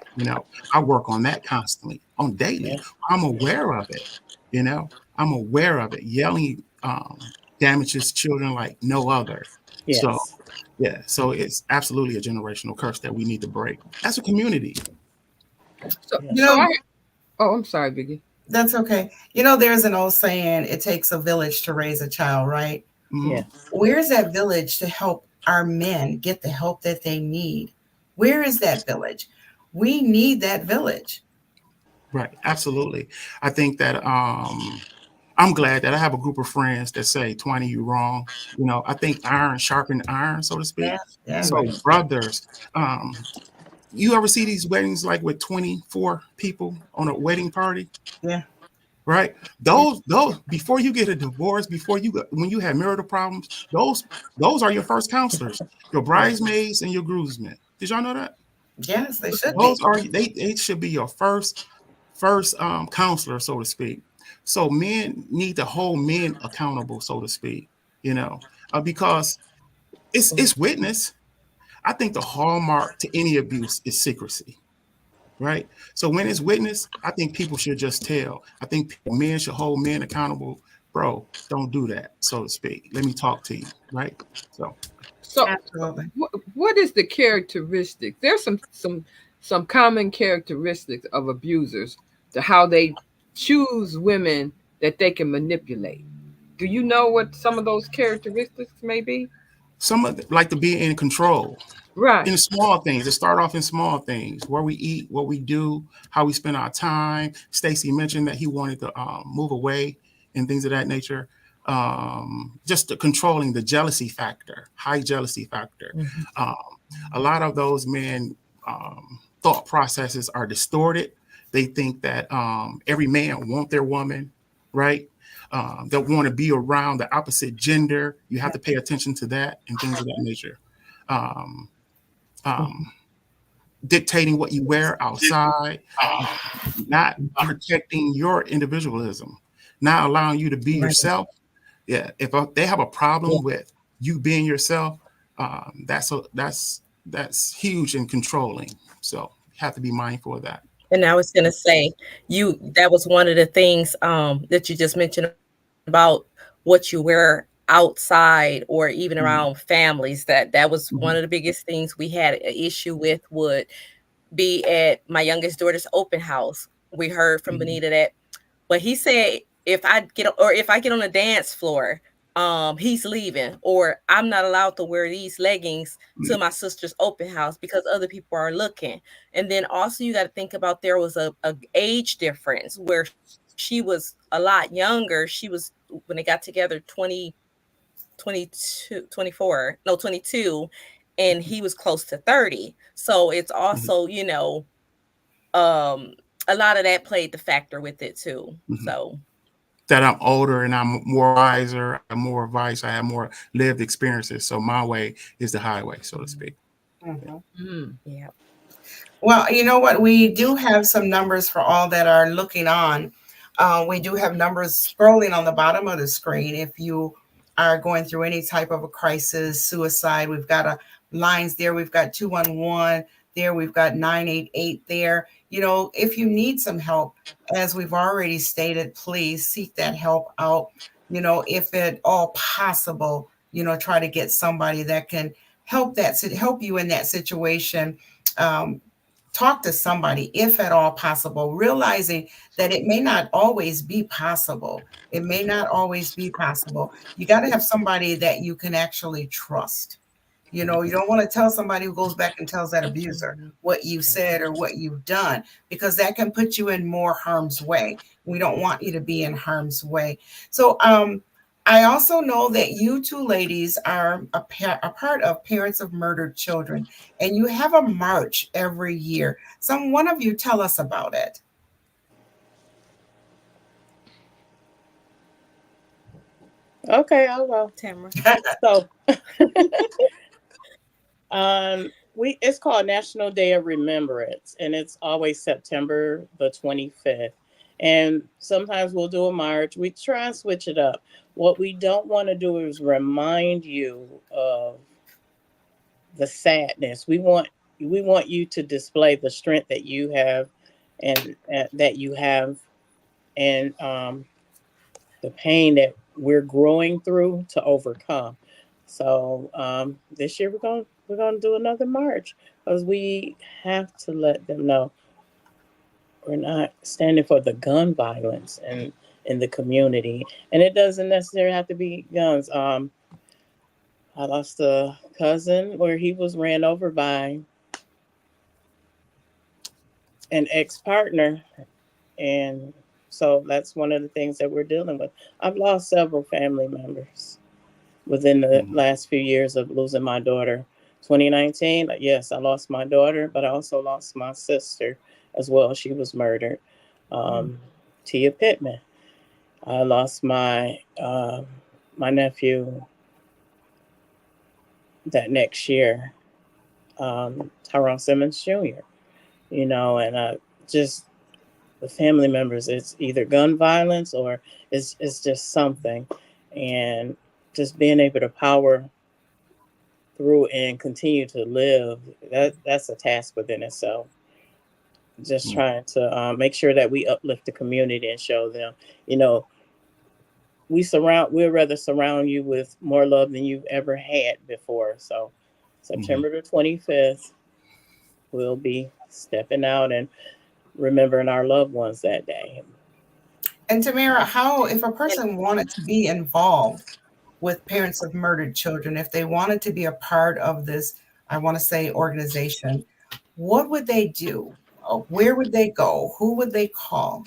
I work on that constantly, on daily. Yeah. I'm aware of it. I'm aware of it. Yelling damages children like no other. So, Yes. yeah, so it's absolutely a generational curse that we need to break as a community. So, Yes. You so know, I. Oh, I'm sorry, Biggie. that's okay. There's an old saying, it takes a village to raise a child, right? Mhm. Yes. Where's that village to help our men get the help that they need? Where is that village? We need that village. Right, absolutely. I think that I'm glad that I have a group of friends that say, 20, you wrong. I think iron sharpened iron, so to speak. Yeah, yeah, So Right. brothers, you ever see these weddings like with 24 people on a wedding party? yeah. Right? Those before you get a divorce, when you have marital problems, those are your first counselors, your bridesmaids and your groomsmen. Did y'all know that? Yes, they should be. Those are they should be your first counselor, so to speak. So men need to hold men accountable, so to speak, because it's witness. I think the hallmark to any abuse is secrecy, right? So when it's witness, I think people should just tell. I think men should hold men accountable. Bro, don't do that, so to speak. Let me talk to you, right? So, Absolutely. what is the characteristic? There's some common characteristics of abusers to how they choose women that they can manipulate. Do you know what some of those characteristics may be? Some of like to be in control Right. in small things. It start off in small things, where we eat, what we do, how we spend our time. Stacy mentioned that he wanted to move away and things of that nature. Just the controlling the jealousy factor, high jealousy factor. A lot of those men thought processes are distorted. They think that every man want their woman, right? They want to be around the opposite gender. You have to pay attention to that and things of that nature. Um, Dictating what you wear outside, not protecting your individualism, not allowing you to be yourself. Yeah, if they have a problem with you being yourself, that's huge and controlling. So you have to be mindful of that. And I was going to say, that was one of the things that you just mentioned about what you wear outside or even around families. That was one of the biggest things we had an issue with. Would be at my youngest daughter's open house. We heard from Benita that, well, he said if I get on the dance floor, he's leaving, or I'm not allowed to wear these leggings to my sister's open house because other people are looking. And then also you got to think about, there was a age difference where she was a lot younger. She was, when they got together, 22, and he was close to 30. So it's also, a lot of that played the factor with it too. So that I'm older and I'm more wiser, I'm more advice, I have more lived experiences. So my way is the highway, so to speak. Yeah. Well, you know what? We do have some numbers for all that are looking on. We do have numbers scrolling on the bottom of the screen. If you are going through any type of a crisis, suicide, we've got lines there. We've got 211 there. We've got 988 there. If you need some help, as we've already stated, please seek that help out. If at all possible, try to get somebody that can help you in that situation. Talk to somebody if at all possible, realizing that it may not always be possible. It may not always be possible. You got to have somebody that you can actually trust. You don't want to tell somebody who goes back and tells that abuser what you said or what you've done, because that can put you in more harm's way. We don't want you to be in harm's way. So I also know that you two ladies are a part of Parents of Murdered Children, and you have a march every year. One of you tell us about it. Okay, I'll go. Tamara. So, it's called National Day of Remembrance, and it's always September the 25th. And sometimes we'll do a march. We try and switch it up. What we don't want to do is remind you of the sadness. We want you to display the strength that you have, and and the pain that we're growing through to overcome. So this year we're gonna do another march, because we have to let them know we're not standing for the gun violence in the community. And it doesn't necessarily have to be guns. I lost a cousin where he was ran over by an ex-partner. And so that's one of the things that we're dealing with. I've lost several family members within the last few years of losing my daughter. 2019, yes, I lost my daughter, but I also lost my sister as well. She was murdered. Tia Pittman. I lost my nephew that next year, Tyrone Simmons Jr. And just the family members. It's either gun violence or it's just something, and just being able to power through and continue to live, that's a task within itself. Just trying to make sure that we uplift the community and show them, you know, we'd rather surround you with more love than you've ever had before. So September the 25th, we'll be stepping out and remembering our loved ones that day. And Tamara, how, if a person wanted to be involved with parents of murdered children, if they wanted to be a part of this, I want to say, organization, what would they do? Where would they go? Who would they call?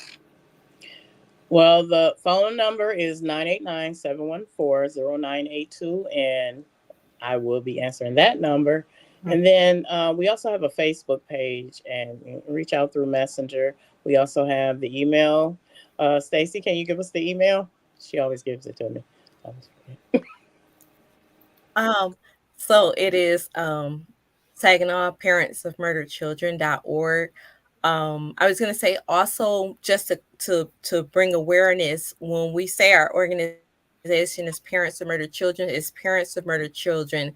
Well, the phone number is 989-714-0982, and I will be answering that number. And then we also have a Facebook page, and reach out through Messenger. We also have the email. Stacy, can you give us the email? She always gives it to me. So it is Saginaw Parents of Murdered Children.org. I was going to say also, just to bring awareness, when we say our organization is Parents of Murdered Children, it's Parents of Murdered Children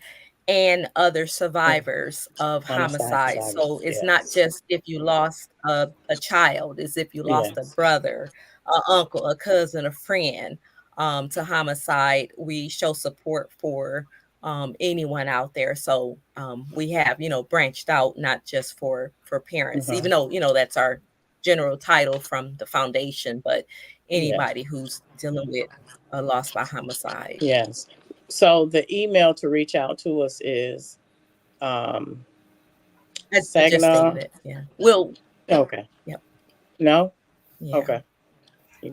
and other survivors of homicide. So it's not just if you lost a child, it's if you lost a brother, an uncle, a cousin, a friend to homicide. We show support for anyone out there. So we have, branched out, not just for parents, even though, that's our general title from the foundation, but anybody who's dealing with a loss by homicide. Yes. So the email to reach out to us is I Saginaw. Just stated it. Yeah. Okay. Yep. No? Yeah. Okay.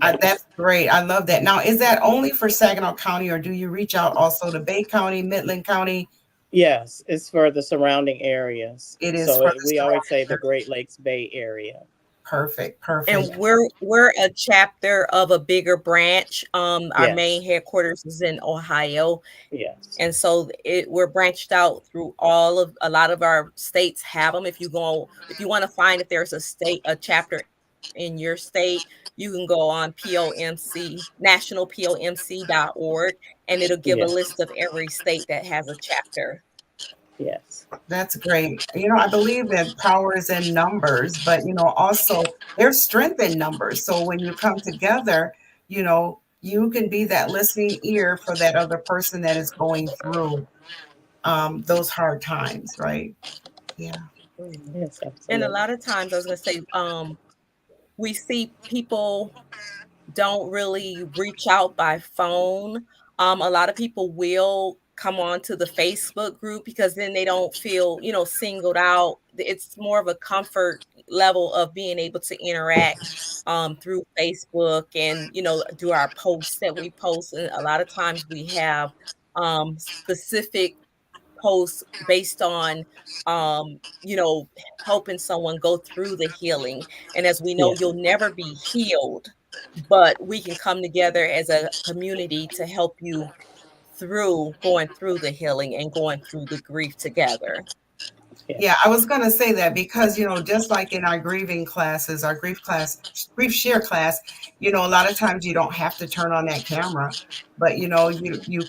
That's great. I love that. Now, is that only for Saginaw County, or do you reach out also to Bay County, Midland County? Yes, it's for the surrounding areas. It is. So we always say the Great Lakes Bay Area. Perfect. And we're a chapter of a bigger branch. Our main headquarters is in Ohio. Yes. And so we're branched out through a lot of our states have them. If you want to find if there's a chapter in your state, you can go on POMC, nationalpomc.org, and it'll give a list of every state that has a chapter. Yes. That's great. I believe that power is in numbers, but, also there's strength in numbers. So when you come together, you can be that listening ear for that other person that is going through those hard times, right? Yeah. Yes, and a lot of times, I was going to say, we see people don't really reach out by phone. A lot of people will come on to the Facebook group because then they don't feel, singled out. It's more of a comfort level of being able to interact through Facebook and, do our posts that we post. And a lot of times we have specific posts based on, helping someone go through the healing. And as we know, you'll never be healed, but we can come together as a community to help you going through the healing and going through the grief together. Yeah, I was going to say that because, just like in our grieving classes, our grief share class, a lot of times you don't have to turn on that camera, but, you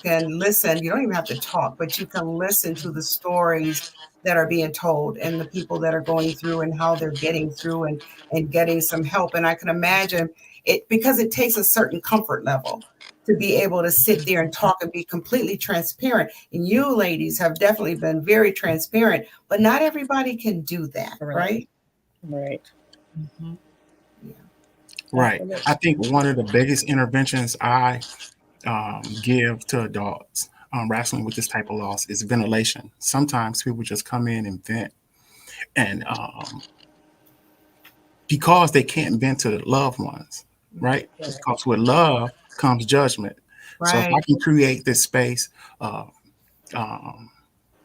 can listen. You don't even have to talk, but you can listen to the stories that are being told and the people that are going through and how they're getting through and getting some help. And I can imagine it, because it takes a certain comfort level to be able to sit there and talk and be completely transparent. And you ladies have definitely been very transparent, but not everybody can do that, right? Right. Mm-hmm. Yeah. Right. I think one of the biggest interventions I give to adults wrestling with this type of loss is ventilation. Sometimes people just come in and vent, and because they can't vent to loved ones, right? Because with love comes judgment. Right. So if I can create this space of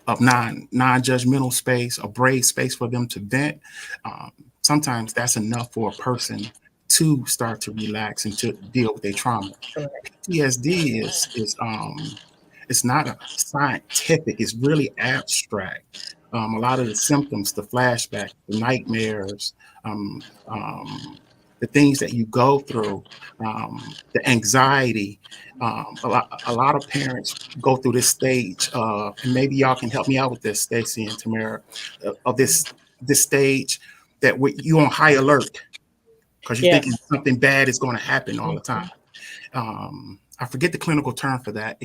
non-judgmental space, a brave space for them to vent, sometimes that's enough for a person to start to relax and to deal with their trauma. PTSD is it's not a scientific, it's really abstract. A lot of the symptoms, the flashback, the nightmares, the the things that you go through, the anxiety. A lot of parents go through this stage, and maybe y'all can help me out with this, Stacy and Tamara, of this stage that you on high alert because you're thinking Yes. something bad is going to happen all the time. I forget the clinical term for that.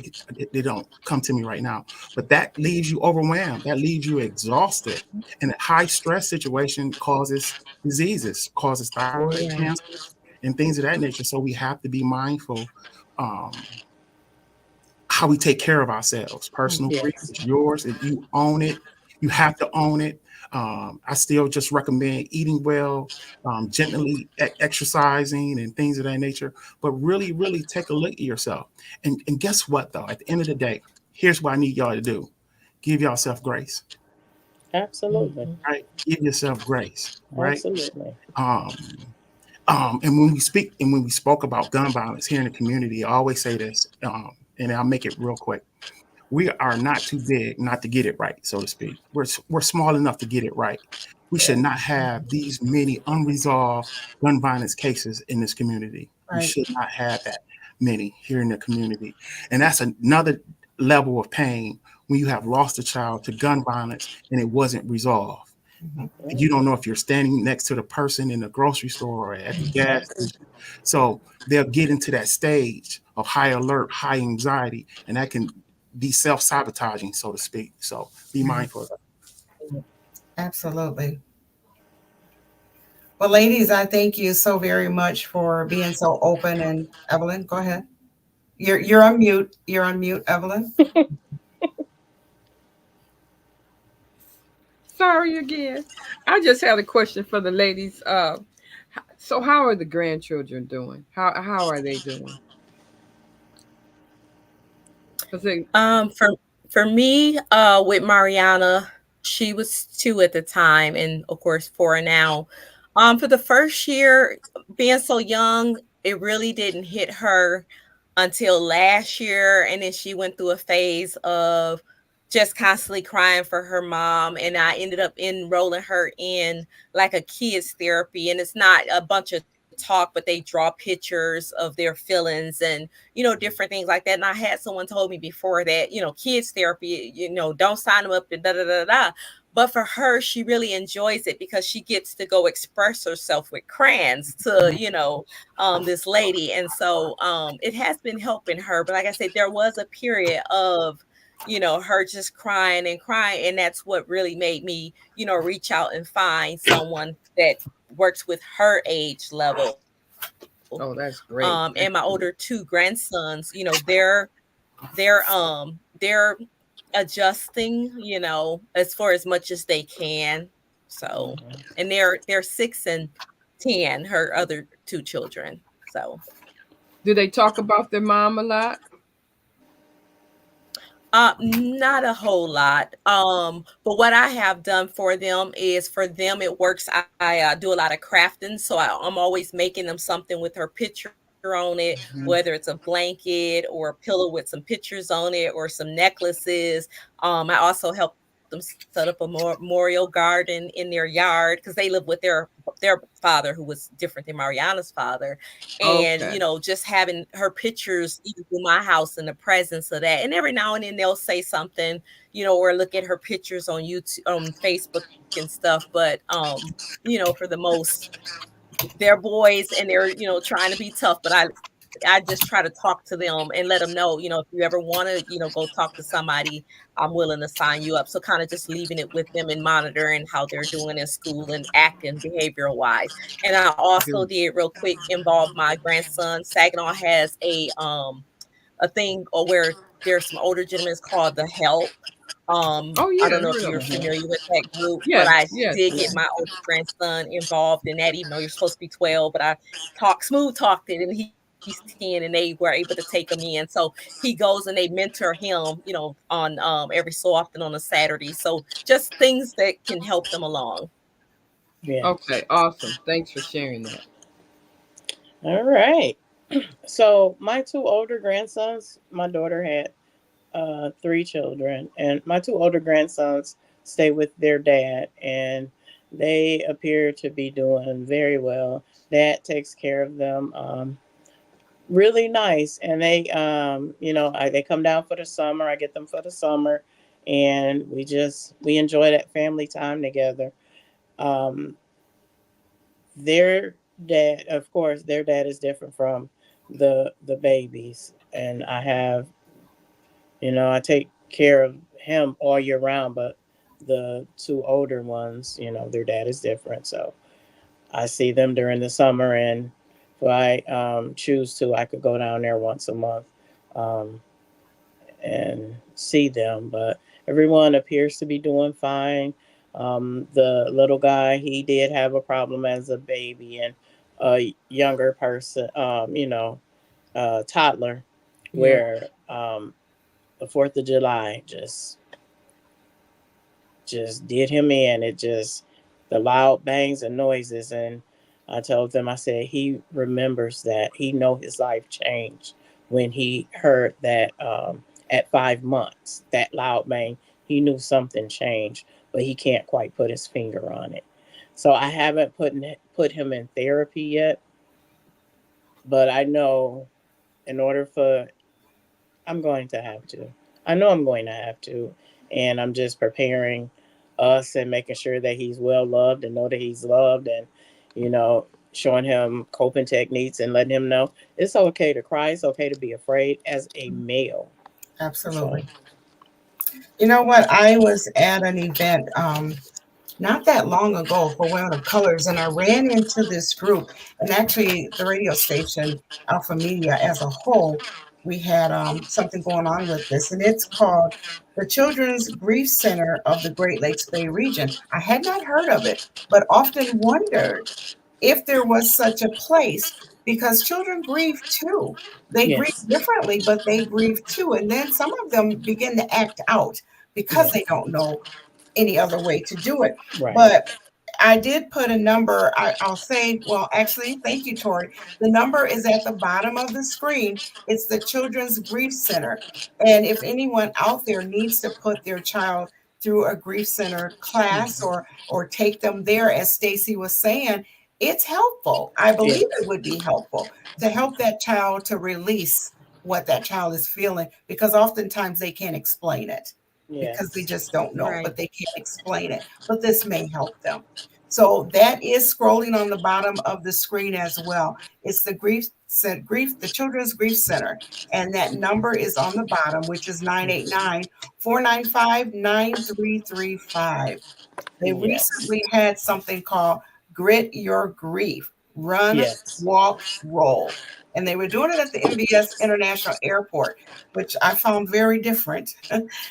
They don't come to me right now, but that leaves you overwhelmed. That leaves you exhausted. And a high stress situation causes diseases, causes thyroid Yeah. cancer and things of that nature. So we have to be mindful how we take care of ourselves. Personal grief Yes. is yours. If you own it, you have to own it. I still just recommend eating well, gently exercising and things of that nature, but really, really take a look at yourself. And guess what, though? At the end of the day, here's what I need y'all to do. Give yourself grace, Absolutely. right? Give yourself grace, right? Absolutely. And when we spoke about gun violence here in the community, I always say this, and I'll make it real quick. We are not too big not to get it right, so to speak. We're small enough to get it right. We should not have these many unresolved gun violence cases in this community. We Right. should not have that many here in the community. And that's another level of pain when you have lost a child to gun violence and it wasn't resolved. You don't know if you're standing next to the person in the grocery store or at the gas station. So they'll get into that stage of high alert, high anxiety, and that can be self-sabotaging, so to speak. So be mindful of that. Absolutely. Well, ladies, I thank you so very much for being so open. And Evelyn, go ahead. You're on mute. You're on mute, Evelyn. Sorry again. I just had a question for the ladies. So how are the grandchildren doing? How are they doing? 'Cause they, For me, with Mariana, she was 2 at the time, and of course 4 now. For the first year, being so young, it really didn't hit her until last year, and then she went through a phase of just constantly crying for her mom, and I ended up enrolling her in like a kids therapy, and it's not a bunch of talk, but they draw pictures of their feelings and different things like that. And I had someone told me before that kids therapy, don't sign them up and da da da da. But for her, she really enjoys it because she gets to go express herself with crayons to this lady, and so it has been helping her. But like I said, there was a period of her just crying and crying, and that's what really made me reach out and find someone that works with her age level. oh, that's great. And my older 2 grandsons, they're adjusting, as far as much as they can. So, and they're 6 and 10, her other 2 children. So, Do they talk about their mom a lot? not a whole lot. But what I have done for them is for them it works. I do a lot of crafting, so I'm always making them something with her picture on it, whether it's a blanket or a pillow with some pictures on it or some necklaces. I also help them set up a memorial garden in their yard because they live with their father, who was different than Mariana's father. And Okay. just having her pictures even through my house in the presence of that, and every now and then they'll say something, or look at her pictures on YouTube, on Facebook and stuff. But for the most, they're boys and they're trying to be tough, but I just try to talk to them and let them know, if you ever want to, go talk to somebody, I'm willing to sign you up. So kind of just leaving it with them and monitoring how they're doing in school and acting behavioral wise. And I also did real quick involve my grandson. Saginaw has a thing where there's some older gentlemen called the Help. Oh I yeah, don't know if heard of you're them. familiar with that group, but Yes, I yes. did get my older grandson involved in that, even though you're supposed to be 12. But I smooth talked it, and he's 10, and they were able to take him in. So he goes and they mentor him, on every so often on a Saturday. So just things that can help them along. Yeah. Okay, awesome. Thanks for sharing that. All right. So my 2 older grandsons, my daughter had 3 children, and my 2 older grandsons stay with their dad, and They appear to be doing very well. Dad takes care of them. Really nice, and they, they come down for the summer. I get them for the summer, and we enjoy that family time together. Um, their dad, of course, their dad is different from the babies, and I take care of him all year round, but the two older ones, their dad is different. So I see them during the summer, and if I choose to, I could go down there once a month um, and see them. But everyone appears to be doing fine. The little guy, he did have a problem as a baby, and a younger person, toddler, Yeah. where the 4th of July just did him in. It just, the loud bangs and noises. And I told them, I said, he remembers that. He know his life changed when he heard that at 5 months, that loud bang, he knew something changed, but he can't quite put his finger on it. So I haven't put him in therapy yet, but I know in order for I'm going to have to. I know I'm going to have to. And I'm just preparing us and making sure that he's well loved and know that he's loved, and, showing him coping techniques and letting him know it's okay to cry. It's okay to be afraid as a male. So, Absolutely. You know what? I was at an event not that long ago for Women of Colors, and I ran into this group, and actually the radio station Alpha Media as a whole, we had something going on with this, and it's called the Children's Grief Center of the Great Lakes Bay region. I had not heard of it, but often wondered if there was such a place, because children grieve too. They grieve yes. differently, but they grieve too. And then some of them begin to act out because they Yes. don't know any other way to do it. Right. But I did put a number. I'll say, well, actually, thank you, Tori. The number is at the bottom of the screen. It's the Children's Grief Center. And if anyone out there needs to put their child through a grief center class, Mhm. or take them there, as Stacy was saying, it's helpful. I believe Yes. it would be helpful to help that child to release what that child is feeling, because oftentimes they can't explain it because they Yes. just don't know, Right. but they can't explain it. But this may help them. So that is scrolling on the bottom of the screen as well. It's the Children's Grief Center, and that number is on the bottom, which is 989-495-9335. They Yes. recently had something called Grit Your Grief, Run, Yes. Walk, Roll. And they were doing it at the MBS International Airport, which I found very different,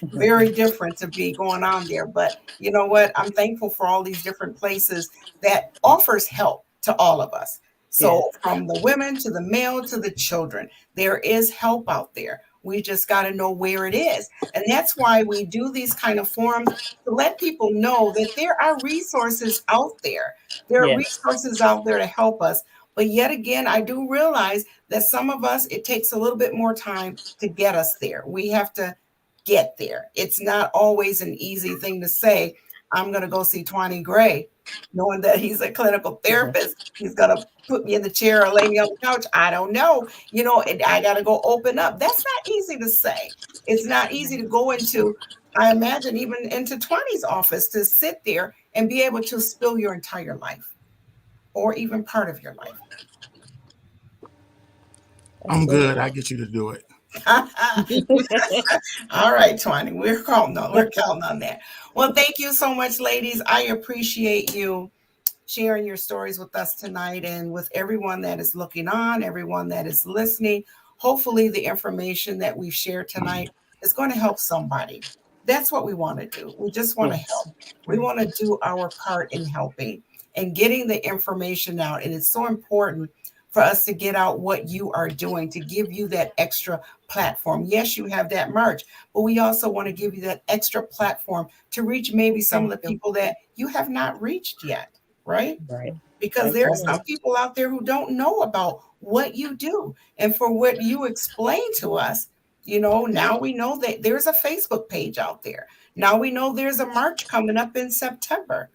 very different to be going on there. But you know what? I'm thankful for all these different places that offers help to all of us. Yes. So from the women to the male to the children, there is help out there. We just got to know where it is. And that's why we do these kind of forums, to let people know that there are resources out there. There are Yes. resources out there to help us. But yet again, I do realize that some of us, it takes a little bit more time to get us there. We have to get there. It's not always an easy thing to say, I'm going to go see Twani Gray, knowing that he's a clinical Mhm. therapist. He's going to put me in the chair or lay me on the couch. I don't know. And I got to go open up. That's not easy to say. It's not easy to go into, I imagine, even into 20's office, to sit there and be able to spill your entire life or even part of your life. I'm good. Absolutely. I get you to do it. All right, Twani, we're counting on that. Well, thank you so much, ladies. I appreciate you sharing your stories with us tonight, and with everyone that is looking on, everyone that is listening. Hopefully, the information that we've shared tonight is going to help somebody. That's what we want to do. We just want to Yes. help. We want to do our part in helping and getting the information out. And it's so important for us to get out what you are doing, to give you that extra platform. Yes, you have that merch, but we also want to give you that extra platform to reach maybe some of Thank the you. people that you have not reached yet, right? Right. Because there are some Absolutely. people out there who don't know about what you do. And for what you explain to us, now we know that there's a Facebook page out there. Now we know there's a march coming up in September.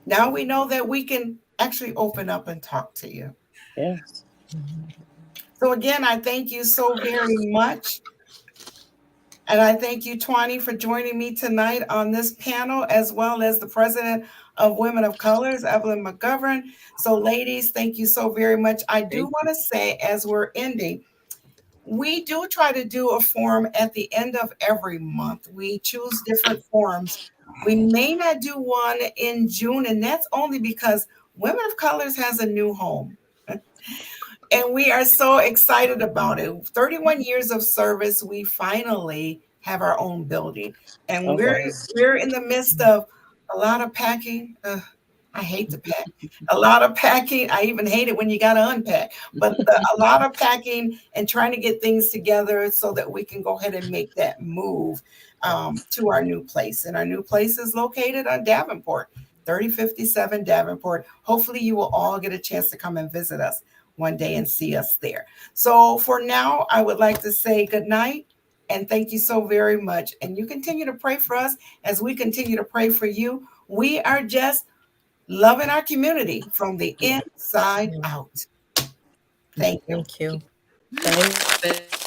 Now we know that we can actually open up and talk to you. Yes. So again, I thank you so very much. And I thank you, Twani, for joining me tonight on this panel, as well as the president of Women of Colors, Evelyn McGovern. So ladies, thank you so very much. I do want to say, as we're ending, we do try to do a forum at the end of every month. We choose different forums. We may not do one in June, and that's only because Women of Colors has a new home. And we are so excited about it. 31 years of service, we finally have our own building. And we're in the midst of a lot of packing. I hate to pack. A lot of packing. I even hate it when you got to unpack. But a lot of packing and trying to get things together so that we can go ahead and make that move to our new place. And our new place is located on Davenport, 3057 Davenport. Hopefully you will all get a chance to come and visit us one day and see us there. So for now, I would like to say good night and thank you so very much. And you continue to pray for us as we continue to pray for you. We are just loving our community from the inside out. Thank you. Thank you. Thank